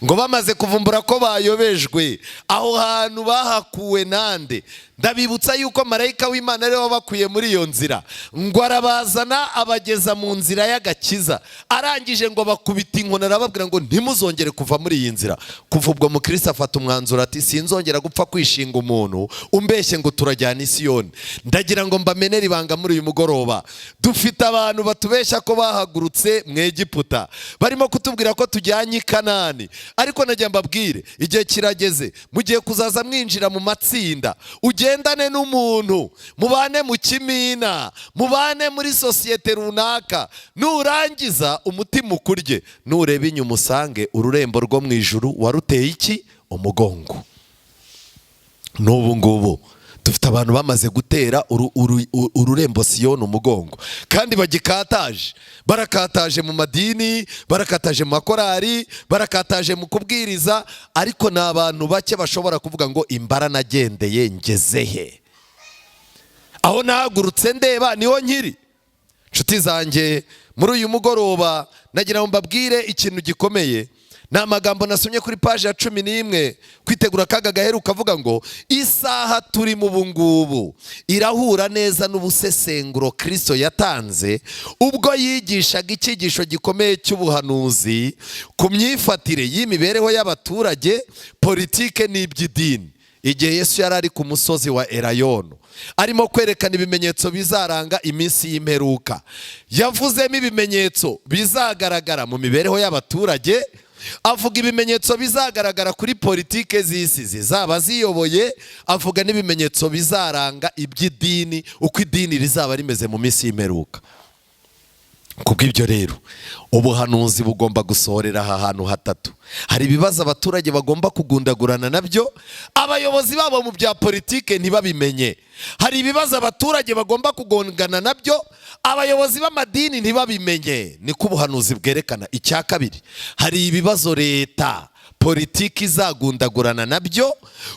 Ngo bamaze kuvumbura ko bayobejwe, aho hantu bahakuwe nande? Ndabibutsa yuko marayika w'Imana ariwe wabakuye muri iyo nzira. Ngo arabazana abageza mu nzira y'agakiza. Arangije ngo bakubita inkoni, arababwira ngo ntimuzongere kuva muri iyi nzira. Kuva ubwo Mukristo afata umwanzuro ati, sinzongera gupfa kwishinga umuntu umbeshye ngo turajyana i Siyoni. Ndagira ngo mbamenere ibanga muri uyu mugoroba. Dufite abantu batubeshya ko bahagurutse mu Egiputa, barimo kutubwira ko tujyanye i Kanani. Ariko nagira mbabwire, igihe kirageze mugiye kuzaza mwinjira mu matsinda, ugendane n'umuntu, mubane mu kimina, mubane muri sosiyete runaka. Nurangiza umutima ukurye, nureba inyuma usange ururembo rwo mu ijuru waruteye iki umugongo. N'ubu ngubu dufite abantu bamaze gutera ururembo Siyoni umugongo, kandi bagikataje. Barakataje mu madini, barakataje mu makorari, barakataje mu kubwiriza, ariko ni abantu bake bashobora kuvuga ngo imbara nagendeye ngeze he, aho nahagurutse ndeba niho nkiri. Nshuti zanjye, muri uyu mugoroba nagira ngo mbabwire ikintu gikomeye. Ni amagambo nasomye kuri paji ya 11 kwitegura akaga gaheruka, avuga ngo isaha turi mu bungubu irahura neza n'ubusesenguro Kristo yatanze ubwo yigishaga icyigisho gikomeye cy'ubuhanuzi ku myifatire y'imibereho y'abaturage, politike n'iby'idini. Igihe Yesu yari ari ku musozi wa Elayono arimo kwerekana ibimenyetso bizaranga iminsi y'imperuka, yavuzemo ibimenyetso bizagaragara mu mibereho y'abaturage, avuga ibimenyetso bizagaragara kuri politike z'isi zizaba ziyoboye, avuga n'ibimenyetso bizaranga iby'idini, uko idini rizaba rimeze mu minsi y'imperuka. Kubw'ibyo rero ubuhanuzi bugomba gusohorera aha hantu hatatu. Hari ibibazo abaturage bagomba kugundagurana nabyo, abayobozi babo mu bya politike ntibabimenye. Hari ibibazo abaturage bagomba kugongana nabyo, abayobozi b'amadini ntibabimenye. Niko ubuhanuzi bwerekana. Icya kabiri, hari ibibazo leta politiki izagundagurana nabyo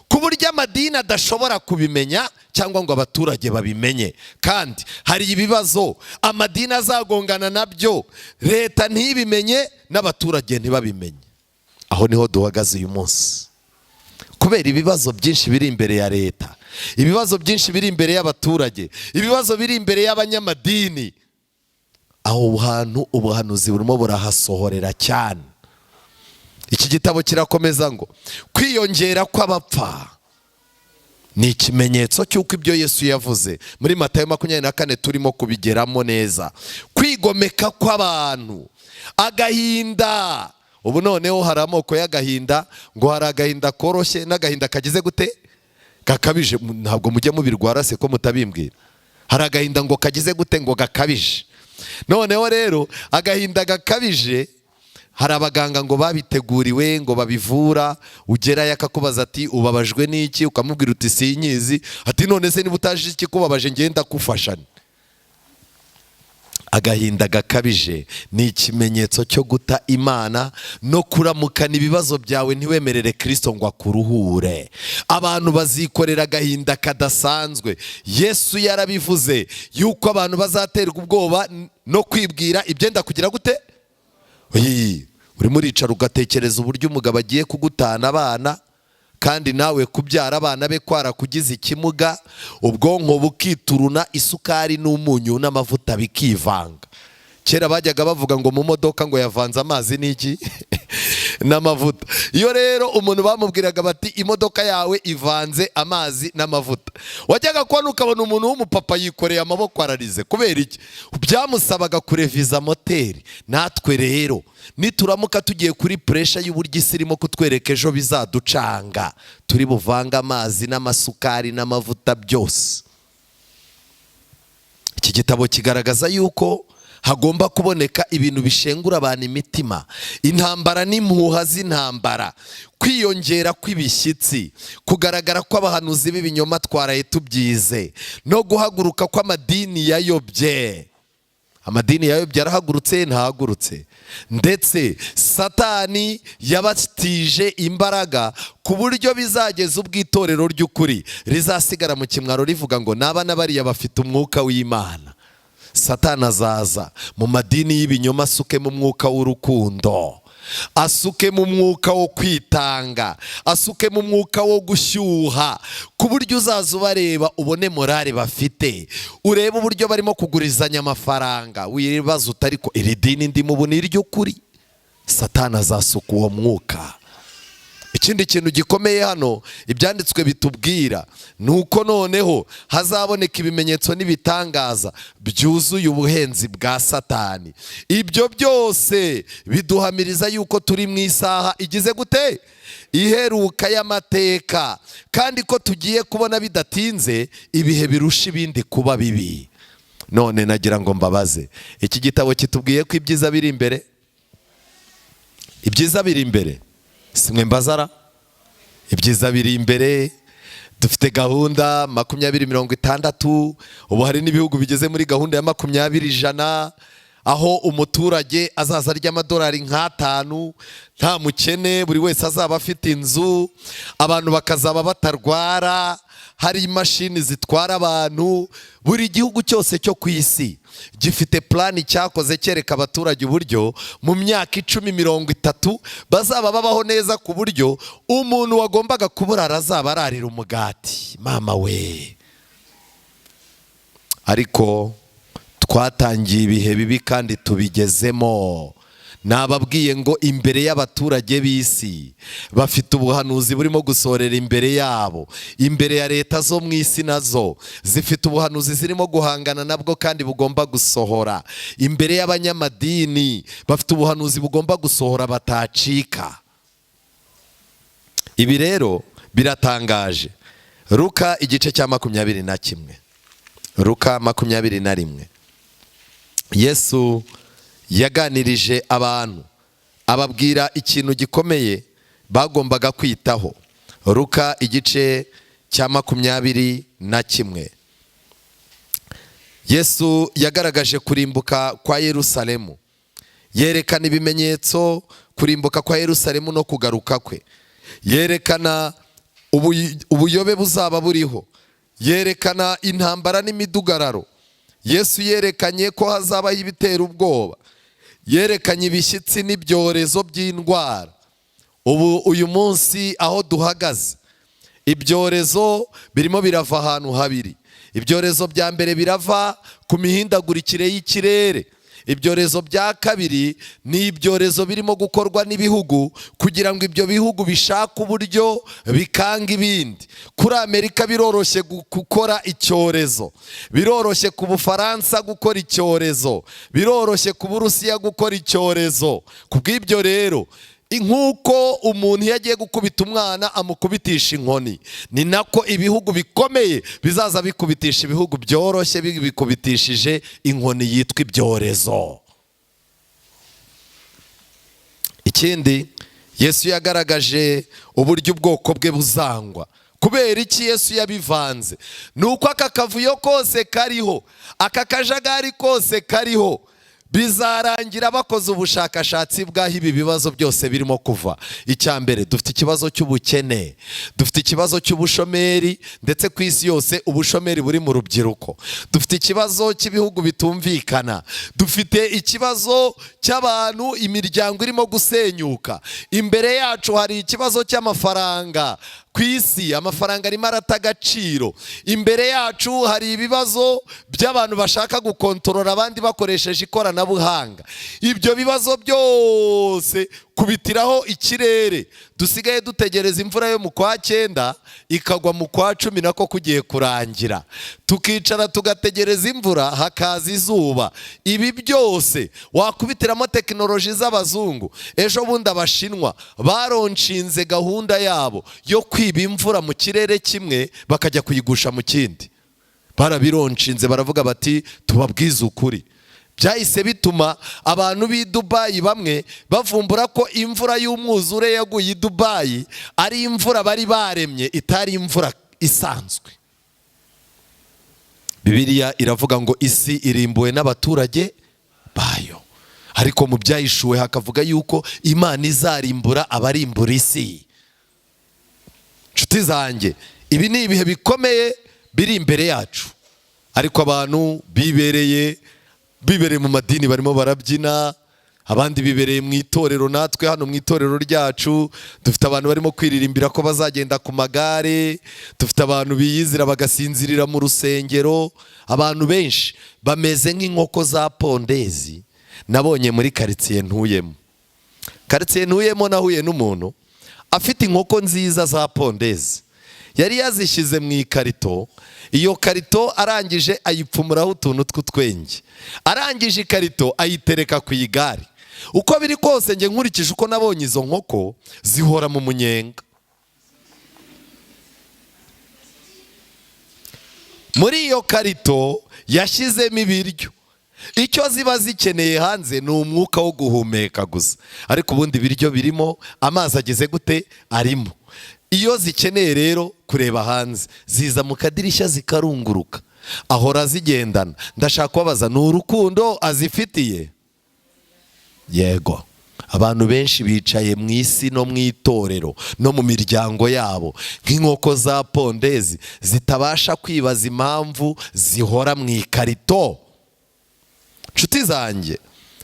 ku buryo amadini adashobora kubimenya cyangwa ngo abaturage babimenye. Kandi hari ibibazo amadini azagongana nabyo, leta ntibimenye n'abaturage ntibabimenye. Aho niho duhagaze uyu munsi, kubera ibibazo byinshi biri imbere ya leta, ibibazo byinshi biri imbere y'abaturage, ibibazo biri imbere y'abanyamadini. Aho hantu ubuhanuzi burimo burahasohorera cyane. Iki gitabo kirakomeza ngo kwiyongera kw'abapfa ni ikimenyetso cy'uko ibyo Yesu yavuze muri Matayo 24 turimo kubigeramo neza. Kwigomeka kw'abantu, agahinda. Ubu noneho hari amoko y'agahinda, ngo hari agahinda koroshye n'agahinda kagize gute, gakabije. Ntabwo mujye mubirwara se ko mutabimbwira. Hari agahinda ngo kagize gute, ngo gakabije. Noneho rero agahinda gakabije, hari abaganga ngo babiteguriwe ngo babivura. Ugerayo akakubaza ati ubabajwe n'iki, ukamubwira uti sinyizi. Ati none se niba utaje iki kubabaje ngenda kufashana. Agahinda gakabije ni ikimenyetso cyo guta Imana no kuramukana ibibazo byawe ntiwemerere Kristo ngo akuruhure. Abantu bazikorera agahinda kadasanzwe. Yesu yarabivuze yuko abantu bazaterwa ubwoba no kwibwira ibyenda kugira gute. Urimo uricara ugatekereza uburyo umugabo agiye kugutana abana, kandi nawe kubyara abana be kwarakugize ikimuga, ubwonko bukituruna, isukari n'umunyu n'amavuta bikivanga. Kera bajyaga bavuga ngo mu modoka ngo yavanze amazi n'iki n'amavuta. Iyo rero umuntu bamubwiraga bati imodoka yawe ivanze amazi n'amavuta, wajyaga kubona ukabona umuntu w'umupapa yikoreye amaboko ararize. Kubera iki? Byamusabaga kureviza moteri. Natwe rero nituramuka tugiye kuri pressure y'uburyo isi irimo kutwereka ejo bizaducanga, turi buvanga amazi n'amasukari n'amavuta byose. Iki gitabo kigaragaza yuko hagomba kuboneka ibintu bishengura abantu imitima. Intambara n'impuha z'intambara, kwiyongera kw'ibishyitsi, kugaragara kw'abahanuzi b'ibinyoma twaraye tubyize, no guhaguruka kw'amadini yayobye. Amadini yayobye arahagurutse ntahagurutse. Ndetse Satani yabatije imbaraga ku buryo bizageza ubw'itorero ry'ukuri rizasigara mu kimwaro rivuga ngo n'abana bariya bafite umwuka w'Imana. Satani azaza mu madini y'ibinyoma, asuke mu mwuka w'urukundo, asuke mu mwuka wo kwitanga, asuke mu mwuka wo gushyuha, ku buryo uzaza ubareba ubone morale bafite, urebe uburyo barimo kugurizanya amafaranga, wibaza utari ko iri dini ndimo ubu ni iry'ukuri. Satani azasuka uwo mwuka. Ikindi kintu gikomeye hano ibyanditswe bitubwira nuko noneho hazaboneka ibimenyetso n'ibitangaza byuzuye ubuhenzi bwa Satani. Ibyo byose biduhamiriza yuko turi mu isaha igize gute, iheruka y'amateka, kandi ko tugiye kubona bidatinze ibihe birusha ibindi kuba bibi. None nagira ngo mbabaze, iki gitabo kitubwiye ko ibyiza biri imbere. Ibyiza biri imbere, simwe mbazara. Ibyiza biri imbere. Dufite gahunda 2060. Ubu hari n'ibihugu bigeze muri gahunda ya 20-100, aho umuturage azaza arya amadolari nk'atanu, nta mukene, buri wese azaba afite inzu, abantu bakazaba batarwara, hari imashini zitwara abantu. Buri gihugu cyose cyo ku isi gifite plani cyakoze cyereka abaturage uburyo mu myaka 10-30 bazaba babaho neza, ku buryo umuntu wagombaga kuburara azaba ararira umugati. Mama we! Ariko twatangiye ibihe bibi kandi tubigezemo. Nababwiye ngo imbere y'abaturage b'isi bafite ubuhanuzi burimo gusorera imbere yabo. Imbere ya leta zo mu isi nazo zifite ubuhanuzi zirimo guhangana nabwo kandi bugomba gusohora. Imbere y'abanyamadini bafite ubuhanuzi bugomba gusohora batacika. Ibi rero biratangaje. Luka igice cya 21. Luka 21. Yesu yaganirije abantu, ababwira ikintu gikomeye bagombaga kwitaho. Luka igice cya 21. Yesu yagaragaje kurimbuka kwa Yerusalemu, yerekana ibimenyetso kurimbuka kwa Yerusalemu no kugaruka kwe, yerekana ubuyobe buzaba buriho, yerekana intambara n'imidugararo. Yesu yerekanye ko hazabaho ibitera ubwoba, yerekanye ibishyitsi n'ibyorezo by'indwara. Ubu uyu munsi aho duhagaze, ibyorezo birimo birava ahantu habiri. Ibyorezo bya mbere birava ku mihindagurikire y'ikirere. ibyorezo bya kabiri ni ibyorezo birimo gukorwa n'ibihugu kugira ngo ibyo bihugu bishake uburyo bikanga ibindi. Kuri Amerika biroroshye gukora icyorezo, biroroshye ku Bufaransa gukora icyorezo, biroroshye ku Burusiya gukora icyorezo. Kubw'ibyo rero nk'uko umuntu iyo agiye gukubita umwana amukubitisha inkoni, ni nako ibihugu bikomeye bizaza bikubitisha ibihugu byoroshye bikubitishije inkoni yitwa ibyorezo. Ikindi, Yesu yagaragaje uburyo ubwoko bwe buzangwa. Kubera iki Yesu yabivanze? Nuko aka kavuyo kose kariho, aka kajagari kose kariho, bizarangira bakoze ubushakashatsi bw'aho ibi bibazo byose birimo kuva. Icya mbere, dufite ikibazo cy'ubukene, dufite ikibazo cy'ubushomeri, ndetse ku isi yose ubushomeri buri mu rubyiruko. Dufite ikibazo cy'ibihugu bitumvikana, dufite ikibazo cy'abantu, imiryango irimo gusenyuka. Imbere yacu hari ikibazo cy'amafaranga. Ku isi amafaranga arimo arata agaciro. Imbere yacu hari ibibazo by'abantu bashaka gukontorora abandi bakoresheje ikoranabuhanga. Ibyo bibazo byose kubitiraho ikirere. Dusigaye dutegereza imvura yo mu kwa 9 ikagwa mu kwa 10 nako kugiye kurangira. Tukicara tugategereza imvura hakaza izuba. Ibi byose wakubitiramo tekinoloji z'abazungu. Ejo bundi Abashinwa baronshinze gahunda yabo yo kwiba imvura mu kirere kimwe bakajya kuyigusha mu kindi. Barabironshinze, baravuga bati tubabwize ukuri. Byahise bituma abantu b'i Dubai bamwe bavumbura ko imvura y'umwuzure yaguye i Dubai ari imvura bari baremye, itari imvura isanzwe. Bibiliya iravuga ngo isi irimbuwe n'abaturage bayo, ariko mu byahishuwe hakavuga yuko Imana izarimbura abarimbura isi. Nshuti zanjye, ibi ni ibihe bikomeye biri imbere yacu, ariko abantu bibereye mu madini barimo barabyina, abandi bibereye mu itorero. Natwe hano mu itorero ryacu dufite abantu barimo kwiririmbira ko bazagenda ku magare, dufite abantu biyizira bagasinzirira mu rusengero. Abantu benshi bameze nk'inkoko za pondezi nabonye muri karitsiye ntuyemo. Karitsiye ntuyemo nahuye n'umuntu afite inkoko nziza za pondezi, yari yazishyize mu ikarito. Iyo karito arangije ayipfumuraho utuntu tw'utwenge, arangije ikarito ayitereka ku igare. Uko biri kose nge nkurikije uko nabonye izo nkoko zihora mu munyenga. Muri iyo karito yashyizemo ibiryo. Icyo ziba zikeneye hanze ni umwuka wo guhumeka gusa, ariko ubundi ibiryo birimo, amazi ageze gute arimo. Iyo zikeneye rero kureba hanze, ziza mu kadirishya zikarunguruka, ahora zigendana. Ndashaka kubabaza, ni urukundo azifitiye? Yego. Abantu benshi bicaye mu isi no mu itorero no mu miryango yabo nk'inkoko za pondezi zitabasha kwibaza impamvu zihora mu ikarito. Nshuti zanjye,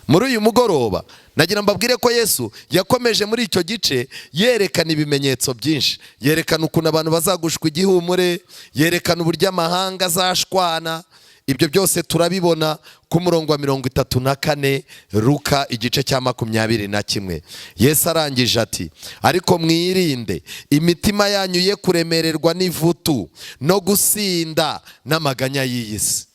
muri uyu mugoroba nagira mbabwire ko Yesu yakomeje muri icyo gice yerekana ibimenyetso byinshi. Yerekana ukuntu abantu bazagushwa igihumure, yerekana uburyo amahanga azashwana. Ibyo byose turabibona ku murongo wa 34 Luka igice cya 21. Yesu arangije ati, ariko mwirinde imitima yanyu ye kuremererwa n'ivutu no gusinda n'amaganya y'iyi si.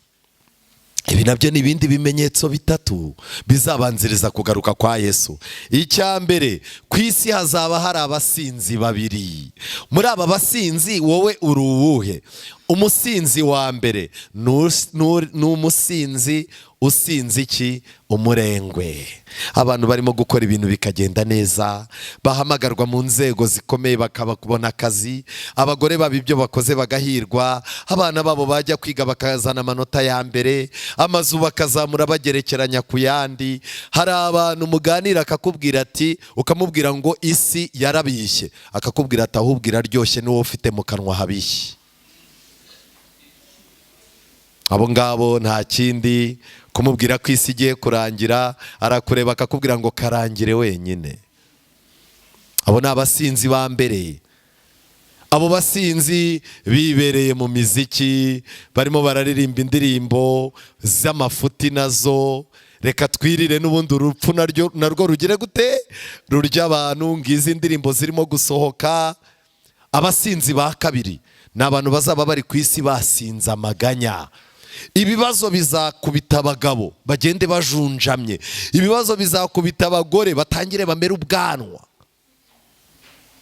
Ibi nabyo ni ibindi bimenyetso bitatu bizabanziriza kugaruka kwa Yesu. Icya mbere, ku isi hazaba hari abasinzi babiri. Muri aba basinzi wowe uri uwuhe? Umusinzi wa mbere ni umusinzi usinzi iki? Umurengwe. Abantu barimo gukora ibintu bikagenda neza, bahamagarwa mu nzego zikomeye bakabona akazi, abagore baba ibyo bakoze bagahirwa, abana babo bajya kwiga bakazana amanota ya mbere, amazu bakazamura bagerekeranya ku yandi. Hari abantu muganira akakubwira ati, ukamubwira ngo isi yarabishye, akakubwira ati ahubwo iraryoshye n'uwo ufite mu kanwa habishye. Abo ngabo nta kindi kumubwira ko isi igiye kurangira, arakureba akakubwira ngo karangire wenyine. Abo ni abasinzi ba mbere. Abo basinzi bibereye mu miziki, barimo bararirimba indirimbo z'amafuti nazo, reka twirire n'ubundi urupfu narwo rugire gute rurya abantu. Ngizi indirimbo zirimo gusohoka. Abasinzi ba kabiri ni abantu bazaba bari ku isi basinze amaganya. Ibibazo bizakubita abagabo bagende bajunjamye. Ibibazo bizakubita abagore batangire bamere ubwanwa.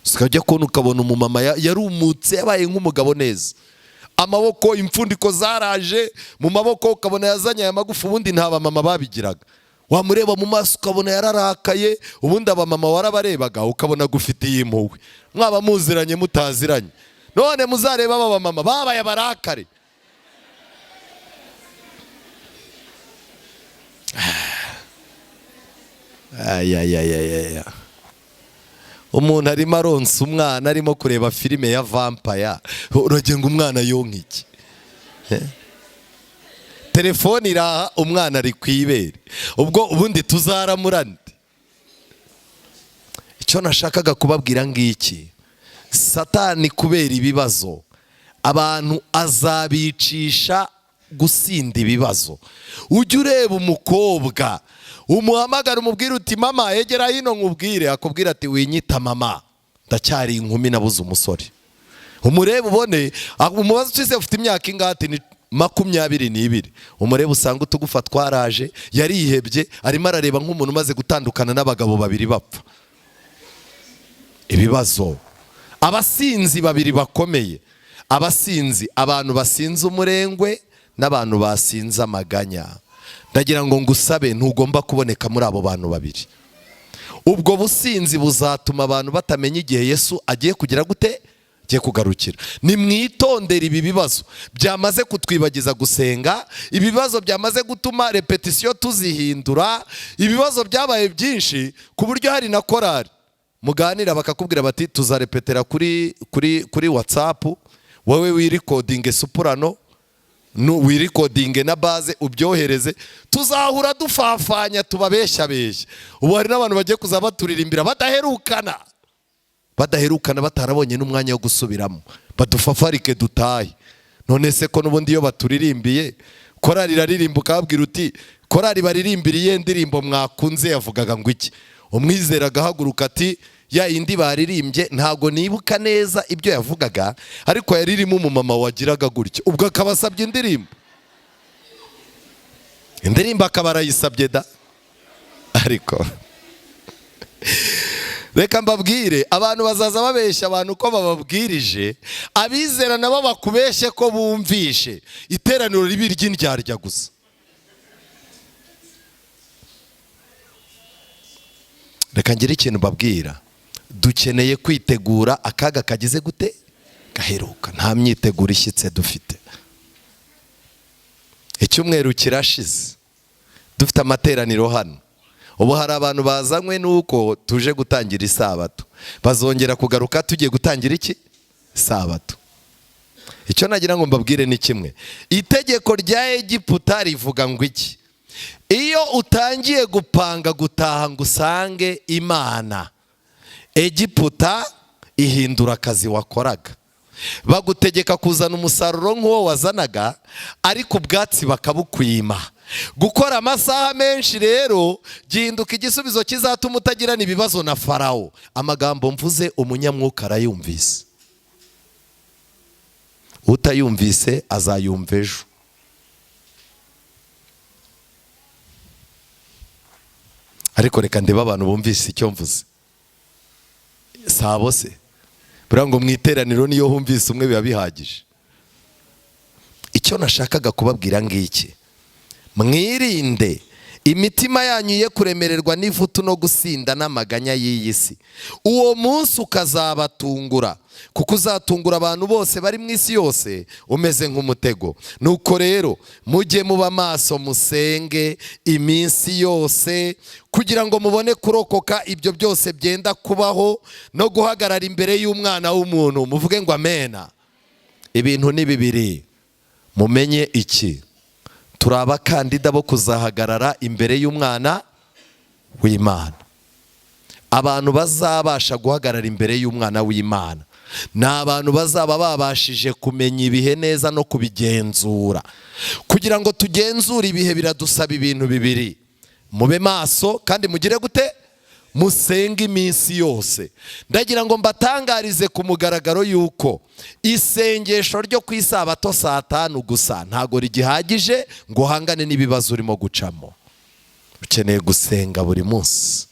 Sikajya kubona ukabona umumama yarumutse yabaye nk'umugabo neza. Amaboko imfundiko zaraje mu maboko ukabona yazanye aya magufa, ubundi nta bamama babigiraga. Wamureba mu maso ukabona yararakaye, ubundi abamama warabarebaga ukabona gufitiye impuhwe. Mwaba muziranye mutaziranye, none muzareba aba bamama babaye abarakare. Umuntu arimo aronsa umwana arimo kureba filime ya vampire, uragira ngo umwana yonka iki? Telefone iraha umwana ari kwibere, ubwo ubundi tuzaramurande. Icyo nashakaga kubabwira ngiki, Satani kubera ibibazo abantu azabicisha gusinda ibibazo. Ujye ureba umukobwa umuhamagara umubwira uti mama egera hino nkubwire, akubwira ati winyita mama ndacyari inkumi nabuze umusore. Umurebe ubone umubazo ucize ufite imyaka ingati ni 22. Umurebe usanga utugufa twaraje, yarihebye arimo arareba nk'umuntu umaze gutandukana n'abagabo babiri bapfa. Ibibazo. Abasinzi babiri bakomeye, abasinzi, abantu basinze umurengwe n'abantu basinze amaganya. Ndagira ngo ngusabe ntugomba kuboneka muri abo bantu babiri. Ubwo businzi buzatuma abantu batamenya igihe Yesu agiye kugira gute, agiye kugarukira. Ni mwitondera ibi bibazo byamaze kutwibagiza gusenga, ibibazo byamaze gutuma repetition tuzihindura, ibibazo byabaye byinshi ku buryo hari na korari muganira bakakubwira bati tuzarepetera kuri WhatsApp, wowe wirikodinge soprano wirikodinge na base ubyohereze, tuzahura dufafanya tubabeshya. Ubu hari n'abantu bagiye kuzaba turirimbira badaherukana batarabonye n'umwanya wo gusubiramo, badufafarike dutahe. None se ko n'ubundi iyo baturirimbiye korari iraririmba ukabwira uti korari baririmbiriye ndirimbo mwakunze yavugaga ngo iki? Umwizera agahaguruka ati ya indi baririmbye ntago nibuka neza ibyo yavugaga, ariko yaririmo umumama wagiraga gutyo, ubwo akabasabye indirimbo akaba arayisabye da. Ariko reka mbabwire, abantu bazaza babeshya abantu ko bababwirije, abizera nabo bakubeshye ko bumvishe. Iteraniro ribi ry'indyarya gusa. Reka ngire ikintu mbabwira, dukeneye kwitegura akaga kagize gute, gaheruka. Nta myiteguro ishyitse dufite. Icyumweru kirashize dufite amateraniro hano. Ubu hari abantu bazanywe nuko tuje gutangira isabato, bazongera kugaruka tugiye gutangira iki, isabato. Icyo nagira ngo mbabwire ni kimwe, itegeko rya Egiputa rivuga ngo iki? Iyo utangiye gupanga gutaha ngo usange Imana, Egiputa ihindura akazi wakoraga. Bagutegeka kuzana umusaruro nk'uwo wazanaga, ariko ubwatsi bakabukwima. Gukora amasaha menshi rero gihinduka igisubizo kizatuma utagirana ibibazo na Farawo. Amagambo mvuze umunyamwuka arayumvise, utayumvise azayumva ejo. Ariko reka ndeba abantu bumvise icyo mvuze. Sabo se buriya ngo mwiteraniro niyo humvise umwe biba bihagije. Icyo nashakaga kubabwira ngiki, mwirinde imitima yanyu ye kuremererwa n'ivutu no gusinda n'amaganya y'iyi si. Uwo munsi ukazabatungura, kuko uzatungura abantu bose bari mu isi yose umeze nk'umutego. Nuko rero mujye muba maso musenge iminsi yose, kugira ngo mubone kurokoka ibyo byose byenda kubaho no guhagarara imbere y'umwana w'umuntu. Muvuge ngo amena. Ibintu ni bibiri, mumenye iki: turi abakandida bo kuzahagarara imbere y'umwana w'Imana. Abantu bazabasha guhagarara imbere y'umwana w'Imana ni abantu bazaba babashije kumenya ibihe neza no kubigenzura. Kugira ngo tugenzure ibihe biradusaba ibintu bibiri: mube maso kandi mugire gute, musenga iminsi yose. Ndagira ngo mbatangarize ku mugaragaro yuko isengesho ryo ku isabato saa 5 gusa ntago rigihagije ngo uhangane n'ibibazo urimo gucamo. Ukeneye gusenga buri munsi.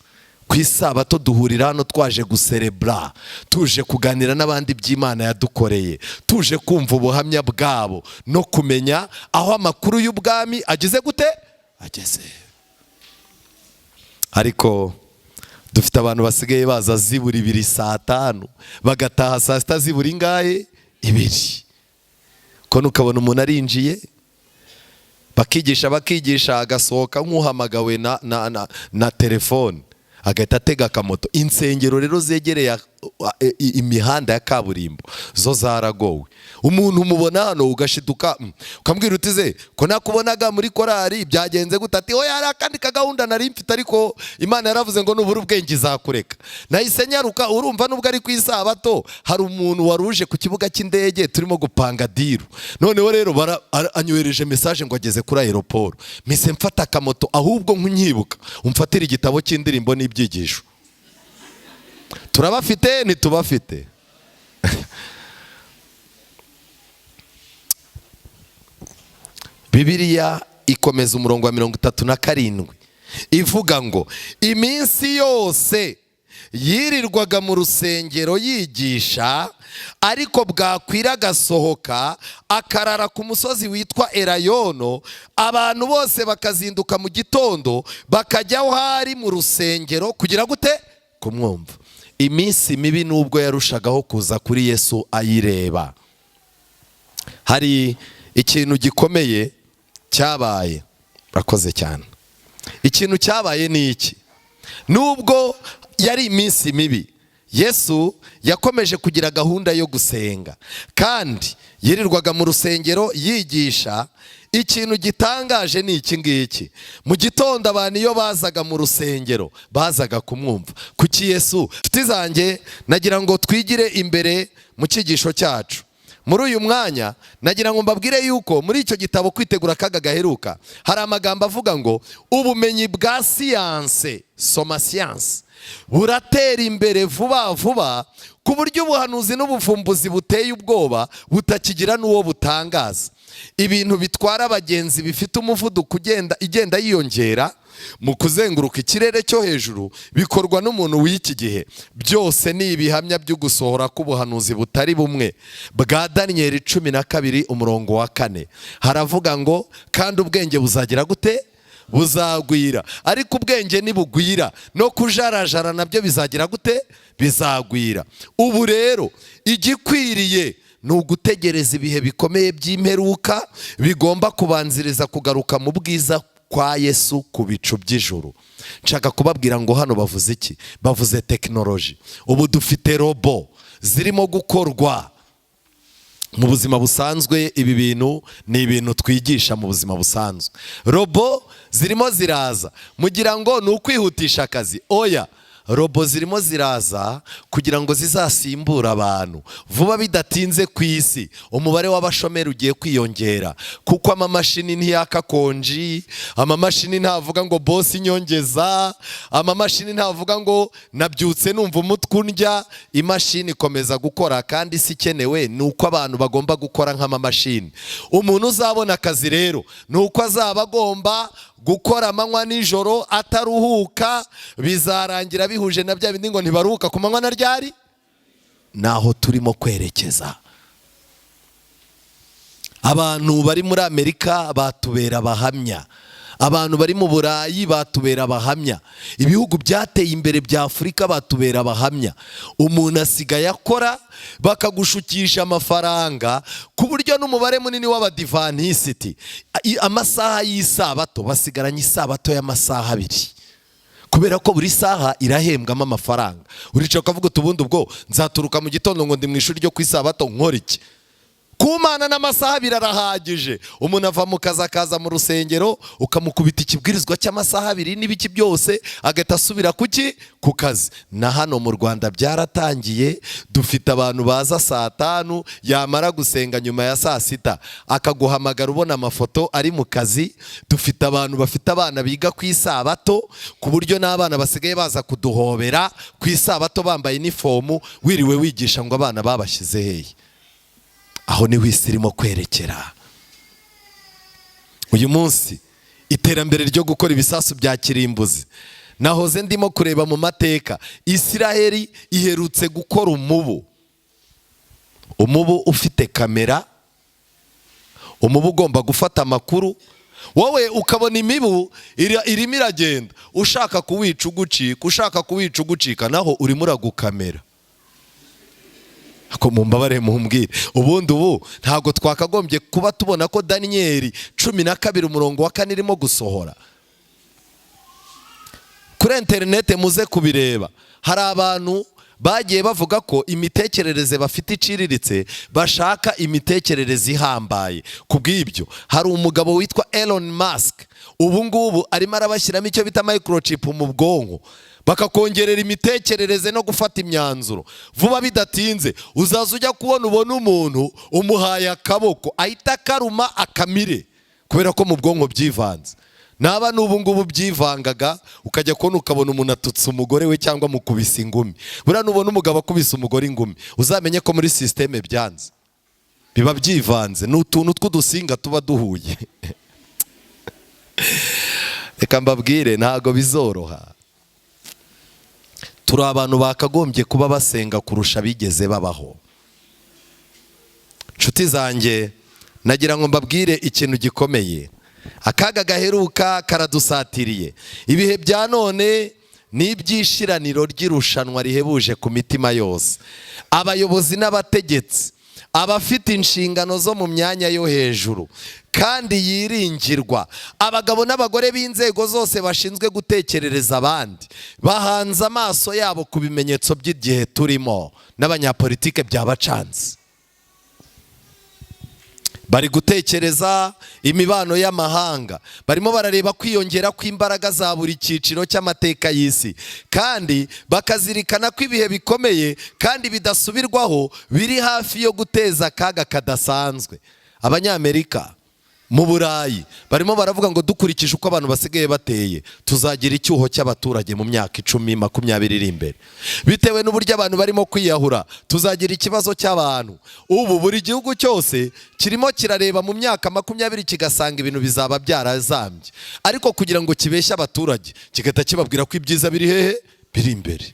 Ku isabato duhurira hano twaje guserebra, tuje kuganira n'abandi by'Imana yadukoreye, tuje kumva ubuhamya bwabo no kumenya aho amakuru y'ubwami ageze gute, ageze. Ariko dufite abantu basigaye baza ziburi 2 saa 5 bagataha saa 6 ziburi ingahe 2. Ko nukabona umuntu arinjiye bakigisha agasohoka nk'uhamagawe na telefone agahita atega akamoto. Insengero rero zegereye imihanda ya kaburimbo zo zaragowe. Umuntu umubona hano ugashiduka ukambwira utize ko nakubonaga muri korari byagenze gute, ati oya hari akandi kagahunda nari mfite ariko Imana yaravuze ngo nubura ubwenge izakureka. Nahise nyaruka. Urumva nubwo ari ku isabato hari umuntu waruje ku kibuga cy'indege turimo gupanga diru, noneho rero anyohereje message ngo ageze kuri aeroport. Mise mfata akamoto ahubwo nkunyibuka umfatira igitabo cy'indirimbo n'ibyigisho. Turabafite ntitubafite. Bibiliya ikomeza umurongo wa 37 ivuga ngo iminsi yose yirirwaga mu rusengero yigisha, ariko bwakwira agasohoka akarara ku musozi witwa Elayono. Abantu bose bakazinduka mu gitondo bakajya aho hari mu rusengero kugira gute, kumwumva. Iminsi mibi nubwo yarushagaho kuza kuri Yesu ayireba. Hari ikintu gikomeye cyabaye. Bakoze cyane. Ikintu cyabaye ni iki? Nubwo yari iminsi mibi, Yesu yakomeje kugira gahunda yo gusenga kandi yirirwaga mu rusengero yigisha. Ikintu gitangaje ni iki ngiki: mu gitondo abantu iyo bazaga mu rusengero bazaga kumwumva. Kuki Yesu? Nshuti zanjye, nagira ngo twigire imbere mu cyigisho cyacu. Muri uyu mwanya nagira ngo mbabwire yuko muri icyo gitabo kwitegura akaga gaheruka hari amagambo avuga ngo ubumenyi bwa siyanse, soma siyanse, buratera imbere vuba vuba ku buryo ubuhanuzi n'ubuvumbuzi buteye ubwoba butakigira n'uwo butangaza. Ibintu bitwara abagenzi bifite umuvuduko igenda yiyongera mu kuzenguruka ikirere cyo hejuru bikorwa n'umuntu w'iki gihe. Byose ni ibihamya byo gusohora k'ubuhanuzi butari bumwe bwa Daniel 12 umurongo wa 4. Haravuga ngo kandi ubwenge buzagira gute, buzagwira. Ariko ubwenge nibugwira no kujarajara nabyo bizagira gute, bizagwira. Ubu rero igikwiriye ni ugutegereza ibihe bikomeye by'imperuka bigomba kubanziriza kugaruka mu bwiza kwa Yesu ku bicu by'ijuru. Nshaka kubabwira ngo hano bavuze iki? Bavuze tekinoloji. Ubu dufite robo zirimo gukorwa mu buzima busanzwe. Ibi bintu ni ibintu twigisha mu buzima busanzwe. Robo zirimo ziraza mugira ngo ni ukwihutisha akazi. Oya, robo zirimo ziraza kugira ngo zizasimbura abantu vuba bidatinze ku isi. Umubare w'abashomeri ugiye kwiyongera kuko amamashini ntiyaka konji, amamashini ntavuga ngo boss inyongeza, amamashini ntavuga ngo nabyutse numva umutwe undya. Imashini ikomeza gukora kandi si ikenewe ni uko abantu bagomba gukora nk'amamashini. Umuntu uzabona akazi rero ni uko azaba agomba gukora amanywa nijoro ataruhuka. Bizarangira bihuje na bya bindi ngo ntibaruhuka ku manywa na ryari. Naho turimo kwerekeza. Abantu bari muri Amerika batubera abahamya, abantu bari mu Burayi batubera abahamya, ibihugu byateye imbere bya Afurika batubera abahamya. Umuntu asigaye akora bakagushukisha amafaranga ku buryo n'umubare munini w'abadivantisiti amasaha y'isabato basigaranye isabato y'amasaha 2 kubera ko buri saha irahembwamo amafaranga. Urica ukavuga utubundi ubwo nzaturuka mu gitondo ngo ndi mu ishuri ryo ku isabato nkora iki? kumana n'amasaha birarahagije. Umuntu ava mu kazi akaza mu rusengero ukamukubita ikibwirizwa cy'amasaha 2 n'ibiki byose agahita asubira ku kazi. Na hano mu Rwanda byaratangiye, dufite abantu baza saa 5 yamara gusenga nyuma ya saa 6 akaguhamagara ubona amafoto ari mu kazi. Dufite abantu bafite abana biga ku isabato ku buryo n'abana basigaye baza kuduhobera ku isabato bambaye inifomu, wiriwe wigisha ngo abana babashyize hehe. Aho ni wisi irimo kwerekera. Uyu munsi iterambere ryo gukora ibisasu bya kirimbuzi, nahoze ndimo kureba mu mateka, Isiraheli iherutse gukora umubu ufite kamera, umubu ugomba gufata amakuru. Wowe ukabona imibu irimo iragenda, ushaka kuwica ugucika, naho urimo uragukamera. Ako mumbabare mumbwire, ubundi ubu ntago twakagombye kuba tubona ko Daniel 12:4 irimo gusohora kuri internet. Muze kubireba, hari abantu bagiye bavuga ko imitekerereze bafite iciriritse, bashaka imitekerereze ihambaye. Kubw'ibyo hari umugabo witwa Elon Musk, ubu ngubu arimo arabashyiramo icyo bita microchip mu bwonko, bakakongerera imitekerereze no gufata imyanzuro. Vuba bidatinze uzaza ujya kubona ubona umuntu umuhaye akaboko ahita karuma akamire, kubera ko mu bwonko byivanze. Naba n'ubu ngubu byivangaga, ukajya kubona ukabona umuntu atutse umugore we cyangwa mukubise ingumi. Buriya nubona umugabo akubise umugore ingumi, uzamenye ko muri systeme byanze, biba byivanze, ni utuntu tw'udusinga tuba duhuye. Reka mbabwire, ntago bizoroha. Turi abantu bakagombye kuba basenga kurusha bigeze babaho. Nshuti zanjye, nagira ngo mbabwire ikintu gikomeye. Akaga gaheruka karadusatiriye. Ibihe bya none ni ibyishiraniro ry'irushanwa rihebuje ku mitima yose. Abayobozi n'abategetsi, abafite inshingano zo mu myanya yo hejuru kandi yiringirwa, abagabo n'abagore b'inzego zose bashinzwe gutekerereza abandi, bahanze amaso yabo ku bimenyetso by'igihe turimo, n'abanyapolitike byabacanze. Bari gutekereza imibano y'amahanga, barimo barareba kwiyongera kw'imbaraga za buri cyiciro cy'amateka y'isi, kandi bakazirikana ko ibihe bikomeye kandi bidasubirwaho biri hafi yo guteza akaga kadasanzwe. Abanyamerika mu Burayi barimo baravuga ngo dukurikije uko abantu basigaye bateye, tuzagira icyuho cy'abaturage mu myaka 10-20 iri imbere. Bitewe n'uburyo abantu barimo kwiyahura, tuzagira ikibazo cy'abantu. Ubu buri gihugu cyose kirimo kirareba mu myaka 20 kigasanga ibintu bizaba byarazambye, ariko kugira ngo kibeshye abaturage kigahita kibabwira ko ibyiza biri hehe, biri imbere.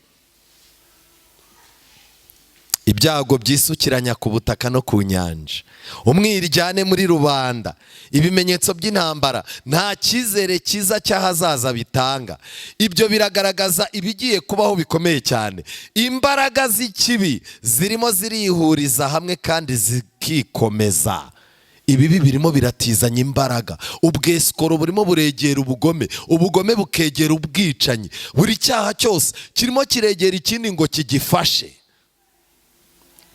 Ibyago byisukiranya ku butaka no ku nyanja, umwiryane muri rubanda, ibimenyetso by'intambara, nta cyizere cyiza cy'ahazaza bitanga. Ibyo biragaragaza ibigiye kubaho bikomeye cyane. Imbaraga z'ikibi zirimo zirihuriza hamwe kandi zikikomeza. Ibibi birimo biratizanya imbaraga. Ubwesikoro burimo buregera ubugome, ubugome bukegera ubwicanyi. Buri cyaha cyose kirimo kiregera ikindi ngo kigifashe.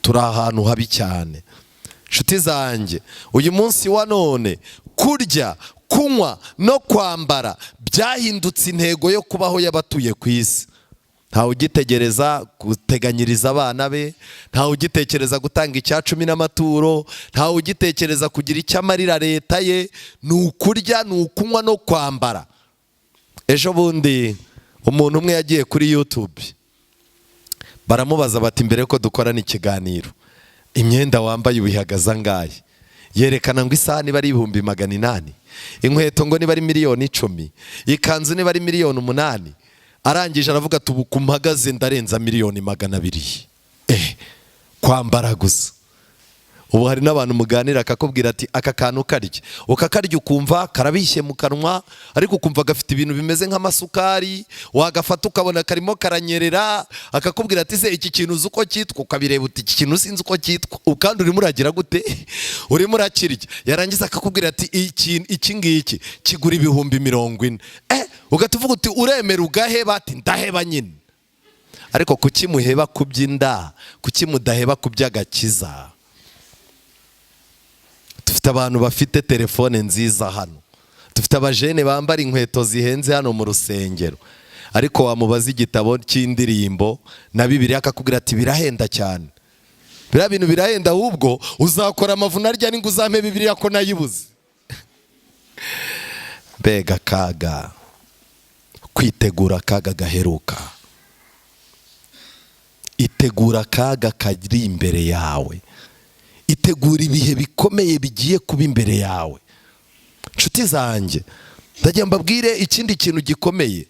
Turi ahantu habi cyane. Nshuti zanjye, uyu munsi wa none kurya, kunywa no kwambara byahindutse intego yo kubaho y'abatuye ku isi. Ntawe ugitegereza guteganyiriza abana be, ntawe ugitekereza gutanga icya 10 n'amaturo, ntawe ugitekereza kugira icyo amarira leta ye. Ni ukurya, ni ukunywa no kwambara. Ejo bundi umuntu umwe yagiye kuri YouTube, baramubaza bati mbere ko dukorana ikiganiro, imyenda wambaye ubihagaze angahe? Yerekana ngo isaha niba ari 800, inkweto ngo niba ari 10,000,000, ikanzu niba ari 8,000,000. Arangije aravuga ati ubu kumpagaze ndarenza 200,000,000. Kwambara gusa. Ubu hari n'abantu muganira akakubwira ati aka kantu karya, ukakarya ukumva karabishye mu kanwa, ariko ukumva gafite ibintu bimeze nk'amasukari, wagafata ukabona karimo karanyerera, akakubwira ati se iki kintu uzi uko cyitwa, ukabireba uti iki kintu sinzi uko cyitwa, ukandi urimo uragira gute, urimo urakirya. Yarangiza akakubwira ati iki ngiki kigura 40,000. Ugatuvuga uti uremera ugaheba, ati ndaheba nyine. Ariko kuki muheba kubyinda, kuki mudaheba kubyagakiza? dufite abantu bafite telefone nziza hano, dufite abajene bambara inkweto zihenze hano mu rusengero, ariko wamubaza igitabo cy'indirimbo na Bibiliya akakubwira ati birahenda cyane. Biriya bintu birahenda, ahubwo uzakora amavuna arya ningo uzampe Bibiliya ko nayibuze. Mbega kaga, kwitegura kaga gaheruka. Itegura kaga kari imbere yawe, itegura ibihe bikomeye bigiye kuba imbere yawe. Nshuti zanjye, ndagira mbabwire ikindi kintu gikomeye.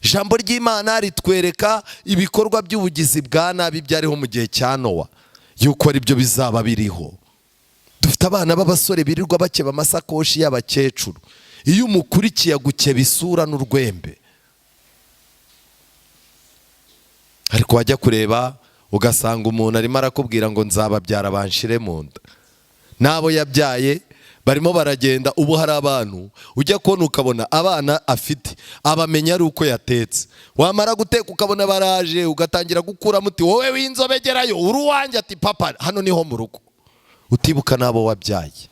Ijambo ry'Imana ritwereka ibikorwa by'ubugizi bwa nabi byariho mu gihe cya Nowa, yuko ari byo bizaba biriho. Dufite abana b'abasore birirwa bakeba amasakoshi y'abakecuru, iyo umukurikiye agukeba isura n'urwembe. Ariko wajya kureba ugasanga umuntu arimo arakubwira ngo nzababyara banshire mu nda, nabo yabyaye barimo baragenda. Ubu hari abantu ujya kubona ukabona abana afite abamenya ari uko yatetse, wamara guteka ukabona baraje ugatangira gukura muti wowe w'inzobe gerayo uri uwanjye, ati papa hano niho mu rugo, utibuka nabo wabyaye.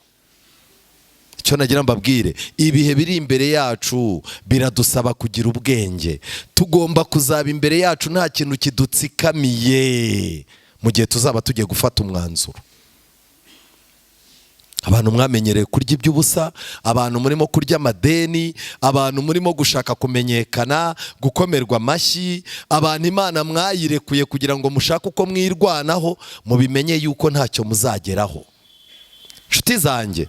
Icyo nagira mbabwire, ibihe biri imbere yacu biradusaba kugira ubwenge. Tugomba kuzaba imbere yacu nta kintu kidutsikamiye mu gihe tuzaba tugiye gufata umwanzuro. Abantu mwamenyereye kurya iby'ubusa, abantu murimo kurya amadeni, abantu murimo gushaka kumenyekana, gukomerwa amashyi, abantu Imana mwayirekuye kugira ngo mushake uko mwirwanaho, mubimenye yuko ntacyo muzageraho. Nshuti zanjye,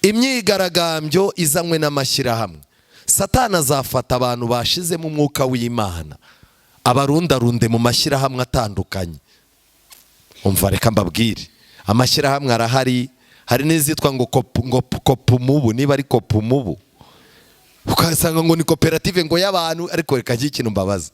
imyigaragambyo izanywe n'amashyirahamwe. Satani azafata abantu bashizemo umwuka w'Imana abarundarunde mu mashyirahamwe atandukanye. Umva reka mbabwire, amashyirahamwe arahari. Hari n'izitwa ngo kopumubu, niba ari kopumubu ukasanga ngo ni koperative ngo y'abantu. Ariko reka ikintu mbabaza,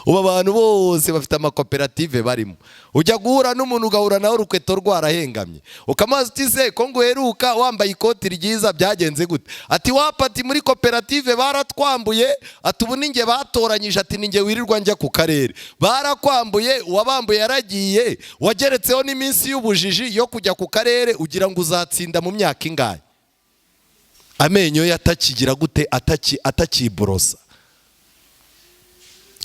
ubu abantu bose bafite amakoperative barimo, ujya guhura n'umuntu ugahura nawe urukweto rwarahengamye, ukamaze uti se ko ngo uheruka wambaye ikoti ryiza byagenze gute? Ati wapati muri koperative baratwambuye, ati ubu ninjye batoranyije, ati ninjye wirirwa njya ku karere. Barakwambuye, uwabambuye yaragiye, wageretseho n'iminsi y'ubujiji yo kujya ku karere, ugira ngo uzatsinda mu myaka ingahe? Amenyo yatakigira gute? Atakiborosa.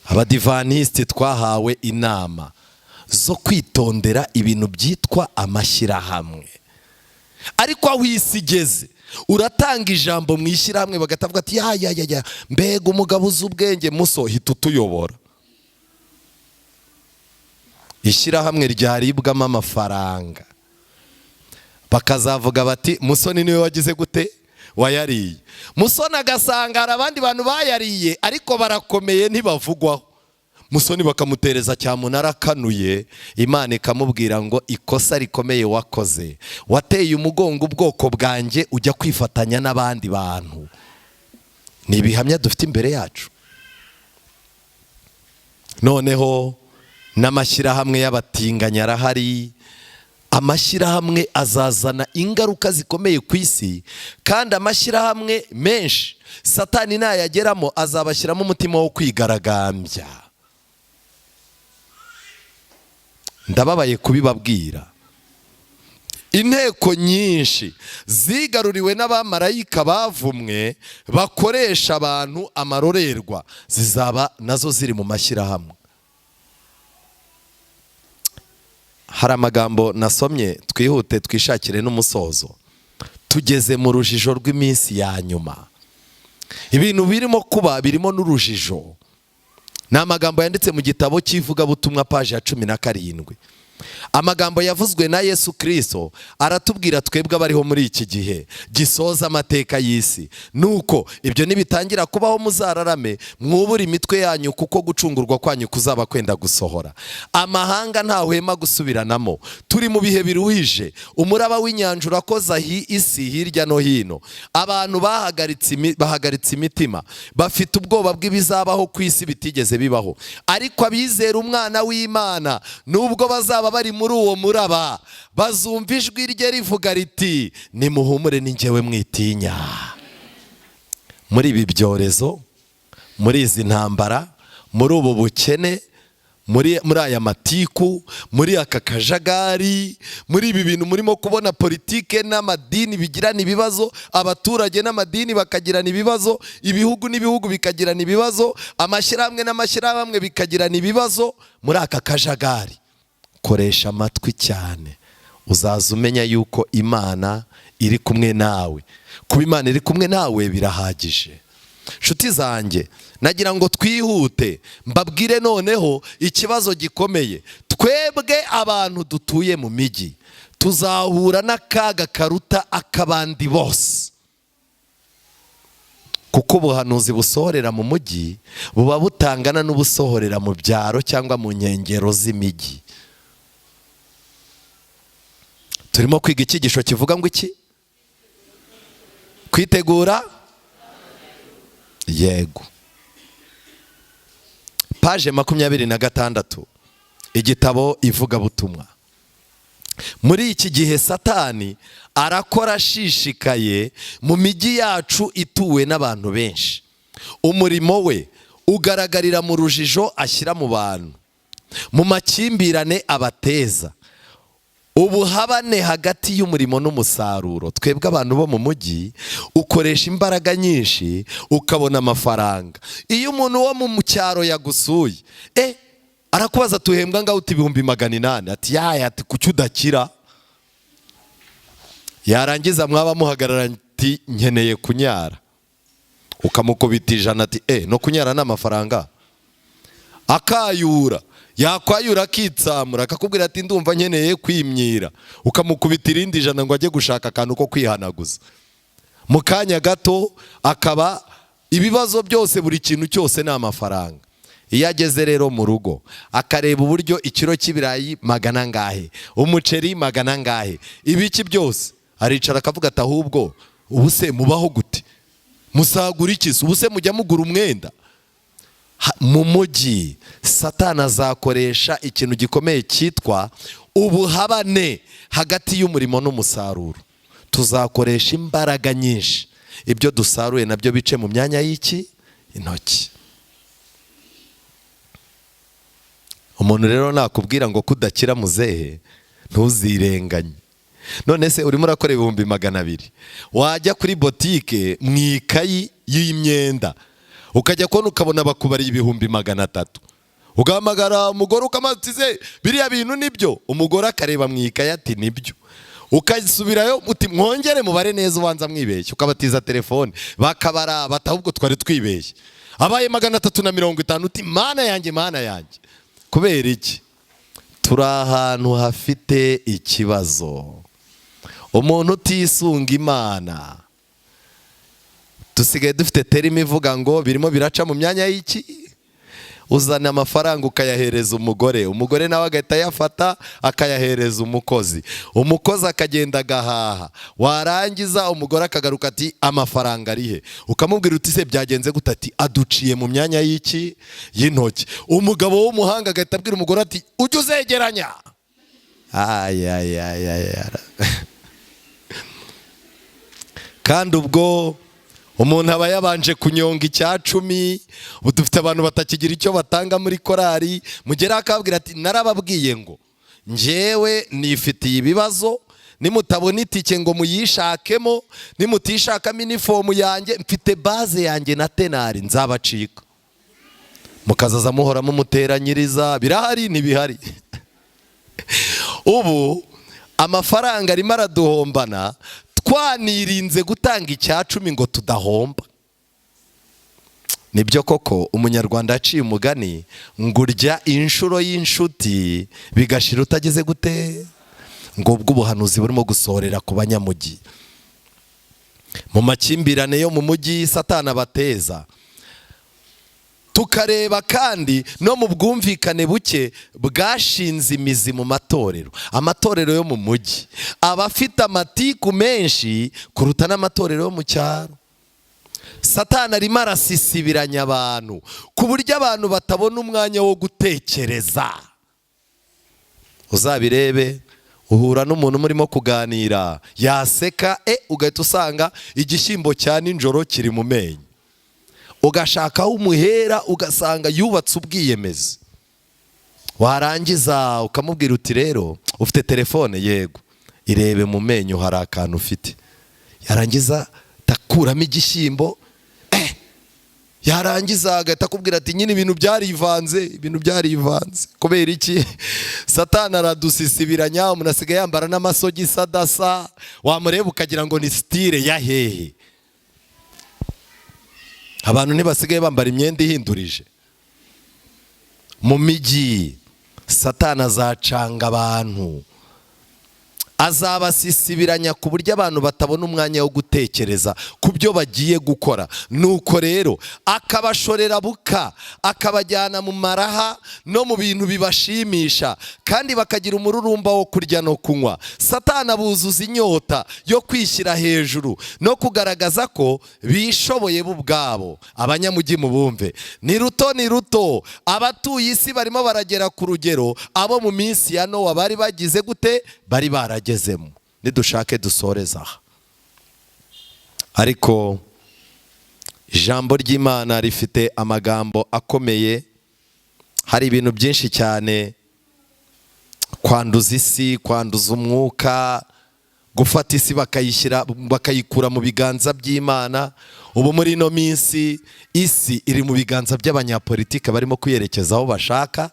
Abadivantisite twahawe inama zo kwitondera ibintu byitwa amashyirahamwe. Ariko aho isi igeze, uratanga ijambo mu ishyirahamwe bagatavuga ati ya mbega umugabo uzi ubwenge, muso hita utuyobora. Ishyirahamwe ryaribwamo amafaranga, bakazavuga bati Musoni niwe wagize gute? Wayariye. Musoni agasanga hari abandi bantu bayariye ariko barakomeye ntibavugwaho. Musoni bakamutereza cyamunara akanuye, Imana ikamubwira ngo ikosa rikomeye wakoze, wateye umugongo ubwoko bwanjye ujya kwifatanya n'abandi bantu. Ni ibihamya dufite imbere yacu. Noneho n'amashyirahamwe y'abatinganya arahari. Amashyirahamwe azazana ingaruka zikomeye ku isi, kandi amashyirahamwe menshi Satani nayageramo azabashyiramo umutima wo kwigaragambya. Ndababaye kubibabwira, inteko nyinshi zigaruriwe n'abamarayika bavumwe bakoresha abantu amarorerwa zizaba nazo ziri mu mashyirahamwe. Hari amagambo nasomye, twihute twishakire n'umusozo. Tugeze mu rujijo rw'iminsi ya nyuma, ibintu birimo kuba birimo n'urujijo. Ni amagambo yanditse mu gitabo cy'ivugabutumwa paji ya 17. Amagambo yavuzwe na Yesu Kristo aratubwira twebwe abariho muri iki gihe gisoza amateka y'isi. Nuko ibyo nibitangira kubaho muzararame, mwubura imitwe yanyu, kuko gucungurwa kwanyu kuzaba kwenda gusohora. Amahanga ntahwema gusubiranamo. Turi mu bihe biruhije, umuraba w'inyanja urakoza isi hirya no hino. Abantu bahagaritse imitima, bafite ubwoba bw'ibizabaho ku isi bitigeze bibaho. Ariko abizera umwana w'Imana, nubwo bazaba bari muri uwo muraba, bazumva ijwi rye rivuga riti nimuhumure ni njyewe mwitinya. Muri ibi byorezo, muri izi ntambara, muri ubu bukene, muri aya matiku, muri aka kajagari, muri ibi bintu murimo kubona politike n'amadini bigirana ibibazo, abaturage n'amadini bakagirana ibibazo, ibihugu n'ibihugu bikagirana ibibazo, amashyirahamwe n'amashyirahamwe bikagirana ibibazo. Muri aka kajagari koresha amatwi cyane, uzaza umenya yuko Imana iri kumwe nawe. Kuba Imana iri kumwe nawe birahagije. Nshuti zanjye, nagira ngo twihute mbabwire noneho ikibazo gikomeye. Twebwe abantu dutuye mu migi tuzahura n'akaga karuta akabandi bose, kuko ubuhanuzi busohorera mu mujyi buba butangana n'ubusohorera mu byaro cyangwa mu nkengero z'imijyi. Turimo kwiga icyigisho kivuga ngo iki? Kwitegura? Yego. Paje 26, igitabo ivugabutumwa. Muri iki gihe Satani arakora ashishikaye mu migi yacu ituwe n'abantu benshi. Umurimo we ugaragarira mu rujijo ashyira mu bantu, mu makimbirane abateza, ubuhabane hagati y'umurimo n'umusaruro. Twebwe abantu bo mu mujyi ukoresha imbaraga nyinshi ukabona amafaranga. Iyo umuntu wo mu cyaro yagusuye, arakubaza tuhembwa ngaho uti 800. Ati yaya, ati kuki udakira? Yarangiza mwaba muhagarara ati nkeneye kunyara, ukamukubita 100 ati no kunyara n'amafaranga. Akayura, yakwayura akitsamura akakubwira ati ndumva nkeneye kwimyira, ukamukubita 100 ngo ajye gushaka akantu ko kwihanaguza. Mu kanya gato akaba ibibazo byose, buri kintu cyose ni amafaranga. Iyo ageze rero mu rugo akareba uburyo ikiro cy'ibirayi 100 ngahe, umuceri 100 ngahe, ibiki byose, aricara akavuga ati ahubwo ubuse mubaho gute? Musagura iki? Ubuse mujya mugura umwenda? Mu mujyi Satani azakoresha ikintu gikomeye cyitwa ubuhabane hagati y'umurimo n'umusaruro. Tuzakoresha imbaraga nyinshi, ibyo dusaruye nabyo bice mu myanya y'iki? Intoki. Umuntu rero nakubwira ngo kudakira muzehe, ntuzirenganye. None se urimo urakora 200,000, wajya kuri botike mu ikayi y'imyenda ukajya kubona ukabona bakubariye 300,000, ugahamagara umugore ukamatize biriya bintu nibyo? Umugore akareba mu ikayi ati nibyo. Ukasubirayo uti mwongere mubare neza ubanza mwibeshye, ukabatiza telefone bakabara batahubwo twari twibeshye, abaye 350 uti mana yanjye mana yanjye. Kubera iki? Turi ahantu hafite ikibazo. Umuntu utisunga Imana, dusigaye dufite terime ivuga ngo birimo biraca mu myanya y'iki? Uzana amafaranga ukayahereza umugore, umugore nawe agahita yafata akayahereza umukozi, umukozi akagenda agahaha, warangiza umugore akagaruka ati amafaranga arihe? Ukamubwira uti se byagenze gute? Ati aduciye mu myanya y'iki? Y'intoki. Umugabo w'umuhanga agahita abwira umugore ati ujye uzegeranya. Kandi ubwo umuntu aba yabanje kunyonga 10. Ubu dufite abantu batakigira icyo batanga muri korari. Mugera akabwira ati narababwiye ngo njyewe nifitiye ibibazo, nimutabona itike ngo muyishakemo, nimutishakamo inifomu yanjye, mfite base yanjye na tenari, nzabacika. Mukazaza muhora mumuteranyiriza, birahari ntibihari. Ubu amafaranga arimo araduhombana, twanirinze gutanga 10 ngo tudahomba. Nibyo koko umunyarwanda aciye umugani ngo urya inshuro y'inshuti bigashira utageze gute? Ngo ubwo ubuhanuzi burimo gusohorera ku banyamujyi. Mu makimbirane yo mu mujyi Satani abateza. Tukareba kandi no mu bwumvikane buke bwashinze imizi mu matorero. Amatorero yo mu mujyi aba afite amatiku menshi kuruta n'amatorero yo mu cyaro. Satani arimo arasisibiranya abantu ku buryo abantu batabona umwanya wo gutekereza. Uzabirebe, uhura n'umuntu murimo kuganira, yaseka ugahita usanga igishyimbo cya ninjoro kiri mu menyo. Ugashaka aho umuhera ugasanga yubatse ubwiyemezi. warangiza ukamubwira uti rero ufite telefone, yego, irebe mu menyo hari akantu ufite. Yarangiza takuramo igishyimbo, yarangiza agahita akubwira ati nyine ibintu byarivanze. Kubera iki? Satani aradusisibiranya, umuntu asigaye yambara n'amasogisi adasa, wamureba ukagira ngo ni style ya hehe. Abantu ntibasigaye bambara imyenda ihindurije. Mu mijyi Satani azacanga abantu, azabasisibiranya ku buryo abantu batabona umwanya wo gutekereza ku byo bagiye gukora. Nuko rero akabashorera buka, akabajyana mu maraha no mu bintu bibashimisha, kandi bakagira umururumba wo kurya no kunywa. Satani abuzuza inyota yo kwishyira hejuru no kugaragaza ko bishoboye bo ubwabo. Abanyamujyi mubumve, ni ruto abatuye isi barimo baragera ku rugero abo mu minsi ya Nowa bari bagize gute? Bari baragezemo. Nidushake dusoreza aha. Ariko ijambo ry'Imana rifite amagambo akomeye. Hari ibintu byinshi cyane: kwanduza isi, kwanduza umwuka, gufata isi bakayikura mu biganza by'Imana. Ubu muri ino minsi isi iri mu biganza by'abanyapolitike barimo kwiyerekeza aho bashaka.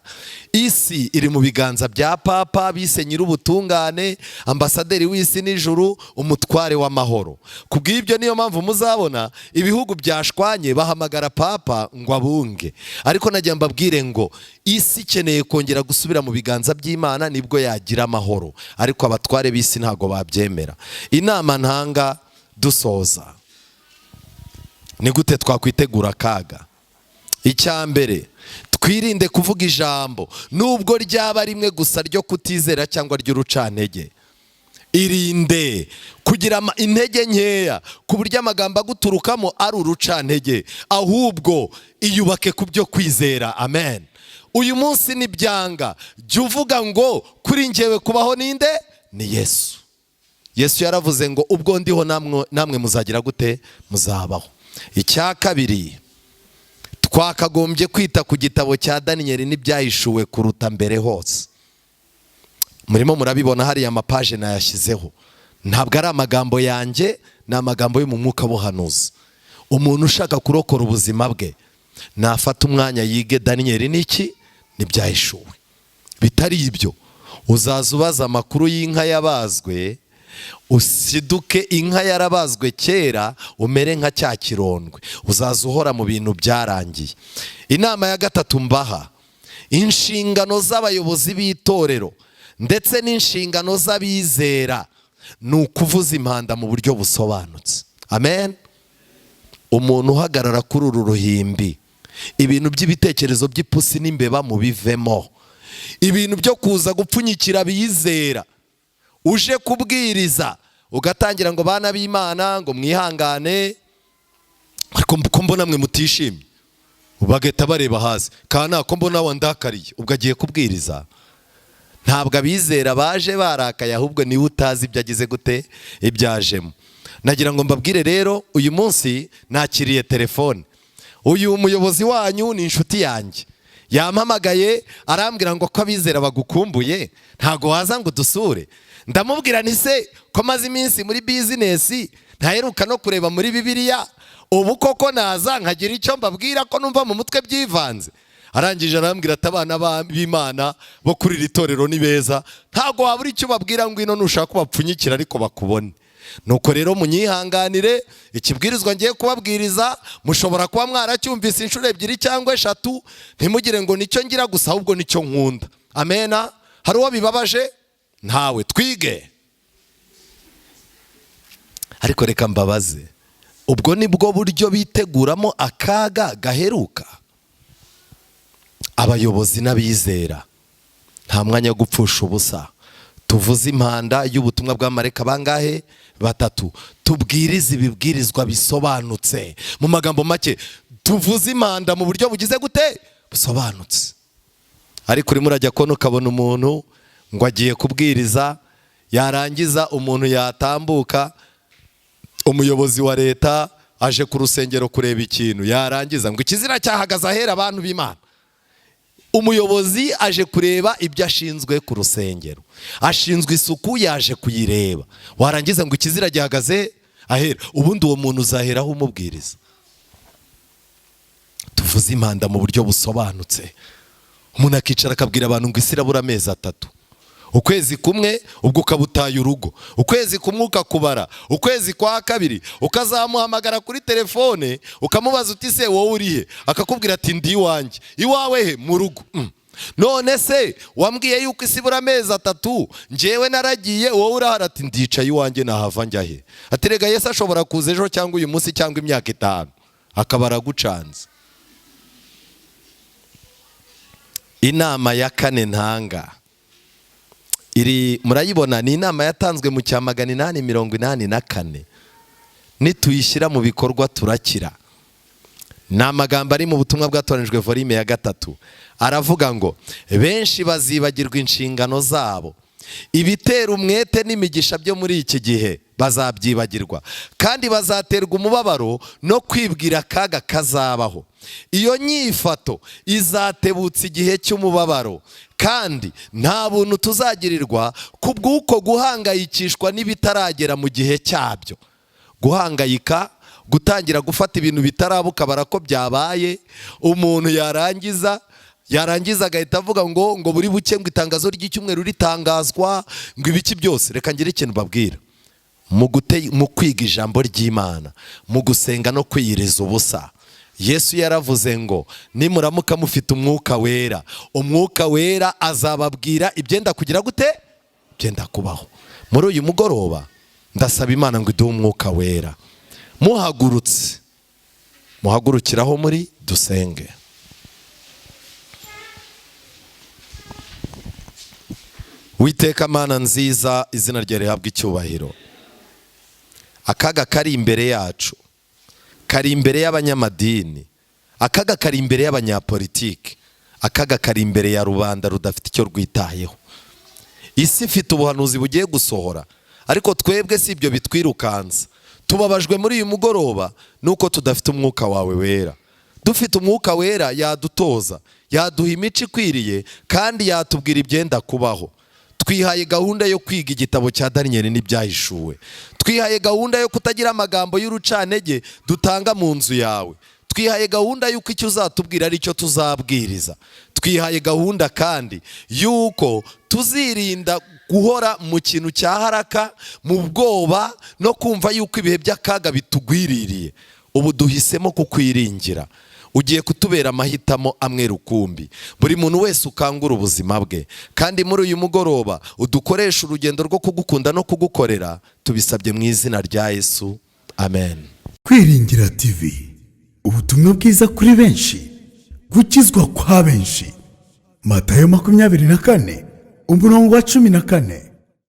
Isi iri mu biganza bya papa bise nyir'ubutungane, ambasaderi w'isi n'ijuru, umutware w'amahoro. Kubw'ibyo niyo mpamvu muzabona ibihugu byashwanye bahamagara papa ngo abunge. Ariko nagira mbabwire ngo isi ikeneye kongera gusubira mu biganza by'Imana nibwo yagira amahoro. Ariko abatware b'isi ntago babyemera. Inama ntanga dusoza: ni gute twakwitegura akaga? Icya mbere, twirinde kuvuga ijambo nubwo ryaba rimwe gusa ryo kutizera cyangwa ry'urucantege. Irinde kugira intege nkeya ku buryo amagambo aguturukamo ari urucantege, ahubwo iyubake ku byo kwizera. Amen. Uyu munsi nibyanga, jya uvuga ngo kuri njyewe kubaho ninde? Ni Yesu. Yesu yaravuze ngo ubwo ndiho namwe muzagira gute? Muzabaho. Icya kabiri, twakagombye kwita ku gitabo cya Daniyeli n'ibyahishuwe kuruta mbere hose. Murimo murabibona hariya amapaje nayashyizeho. Ntabwo ari amagambo yanjye, ni amagambo yo mu mwuka buhanuzi. Umuntu ushaka kurokora ubuzima bwe nafata umwanya yige Daniyeli n'iki? N'ibyahishuwe. Bitari ibyo uzaza ubaza amakuru y'inka yabazwe, usiduke inka yarabazwe kera umere nka cya kirondwe. Uzaza uhora mu bintu byarangiye. Inama ya gatatu mbaha: inshingano z'abayobozi b'itorero ndetse n'inshingano z'abizera ni ukuvuza impanda mu buryo busobanutse. Amen. Umuntu uhagarara kuri uru ruhimbi, ibintu by'ibitekerezo by'ipusi n'imbeba mubivemo. Ibintu byo kuza gupfunyikira bizera, uje kubwiriza ugatangira ngo bana b'Imana ngo mwihangane, ariko mbona mwe mutishimye, bagahita bareba hasi, kana ko mbona wandakariye, ubwo agiye kubwiriza. Ntabwo abizera baje barakaye, ahubwo niwe utazi ibyo agize gute? Ibyajemo. Nagira ngo mbabwire rero, uyu munsi nakiriye telefone. Uyu muyobozi wanyu ni inshuti yanjye, yampamagaye arambwira ngo ko abizera bagukumbuye, ntago waza ngo dusure. Ndamubwira nti se ko maze iminsi muri business ntaheruka no kureba muri Bibiliya, ubu koko naza nkagira icyo mbabwira ko numva mu mutwe byivanze? Arangije arambwira ati abana b'Imana bo kuri iri torero ni beza, ntago wabura icyo babwira ngo ino nushaka kubapfunyikira ariko bakubone. Nuko rero munyihanganire, ikibwirizwa ngiye kubabwiriza mushobora kuba mwaracyumvise inshuro 2 cyangwa 3, ntimugire ngo nicyo ngira gusa, ahubwo nicyo nkunda. Amena. Hari uwo bibabaje? Ntawe. Twige. Ariko reka mbabaze, ubwo nibwo buryo biteguramo akaga gaheruka? Abayobozi n'abizera nta mwanya wo gupfusha ubusa. Tuvuze impanda y'ubutumwa bw'amareka bangahe? 3. Tubwirize ibibwirizwa bisobanutse. Mu magambo make, tuvuze impanda mu buryo bugize gute? Busobanutse. Ariko urimo urajya kono ukabona umuntu ngo agiye kubwiriza, yarangiza umuntu yatambuka, umuyobozi wa leta aje ku rusengero kureba ikintu, yarangiza ngo ikizira cyahagaze ahera abantu b'Imana. umuyobozi aje kureba ibyo ashinzwe ku rusengero, ashinzwe isuku yaje kuyireba, warangiza ngo ikizira gihagaze ahera, ubundi uwo muntu uzaheraho umubwiriza. Tuvuze impanda mu buryo busobanutse. Umuntu akicara akabwira abantu ngo isi irabura amezi 3, ukwezi kumwe ubwo ukabutaye urugo, ukwezi kumwe ukakubara, ukwezi kwa kabiri ukazamuhamagara kuri telefone ukamubaza uti se wowe urihe, akakubwira ati ndi iwanjye. Iwawe he? Mu rugo. None se wambwiye yuko isi ibura amezi 3, njyewe naragiye, wowe urahara? Ati ndicaye iwanjye, nahava njya he? Ati rega Yesu ashobora kuza ejo cyangwa uyu munsi cyangwa imyaka 5 akabara agucanze. Inama ya 4 ntanga iri murayibona, ni inama yatanzwe mu cya 884. Nituyishyira mu bikorwa turakira. Ni amagambo ari mu butumwa bwatoranijwe volume ya 3. Aravuga ngo benshi bazibagirwa inshingano zabo, ibitera umwete n'imigisha byo muri iki gihe bazabyibagirwa, kandi bazaterwa umubabaro no kwibwira akaga kazabaho. Iyo nyifato izatebutsa igihe cy'umubabaro, kandi nta buntu tuzagirirwa kubw'uko guhangayikishwa n'ibitaragera mu gihe cyabyo. Guhangayika, gutangira gufata ibintu bitarabuka barako byabaye, umuntu yarangiza agahita avuga ngo buri buke ngo itangazo ry'icyumweru ritangazwa ngo ibiki byose. Reka ngire ikintu babwira, mu kwiga ijambo ry'Imana, mu gusenga no kwiyiriza ubusa, Yesu yaravuze ngo nimuramuka mufite umwuka wera, umwuka wera azababwira ibyenda kugira gute, byenda kubaho. Muri uyu mugoroba ndasaba Imana ngo iduhe umwuka wera. Muhagurukiraho muri dusenge. Uwiteka Mana nziza, izina ryawe rihabwe icyubahiro. Akaga kari imbere yacu, kari imbere y'abanyamadini, akaga kari imbere y'abanyapolitiki, akaga kari imbere ya rubanda rudafite icyo rwitayeho. Isi ifite ubuhanuzi bugiye gusohora, ariko twebwe si ibyo bitwirukanza. Tubabajwe muri uyu mugoroba nuko tudafite umwuka wawe wera. Dufite umwuka wera yadutoza, yaduha imico ikwiriye, kandi yatubwira ibyenda kubaho. Twihaye gahunda yo kwiga igitabo cya Daniel n'ibyahishuwe. Twihaye gahunda yo kutagira amagambo y'urucantege dutanga mu nzu yawe. Twihaye gahunda yuko icyo uzatubwira ari cyo tuzabwiriza. Twihaye gahunda kandi yuko tuzirinda guhora mu kintu cya haraka, mu bwoba no kumva yuko ibihe by'akaga bitugwiririye. Ubu duhisemo kukwiringira. Ugiye kutubera amahitamo amwe rukumbi. Buri muntu wese ukangura ubuzima bwe, kandi muri uyu mugoroba udukoresha urugendo rwo kugukunda no kugukorera, tubisabye mu izina rya Yesu, amen. Kwiringira TV, ubutumwa bwiza kuri benshi, gukizwa kwa benshi. Matayo 24:14.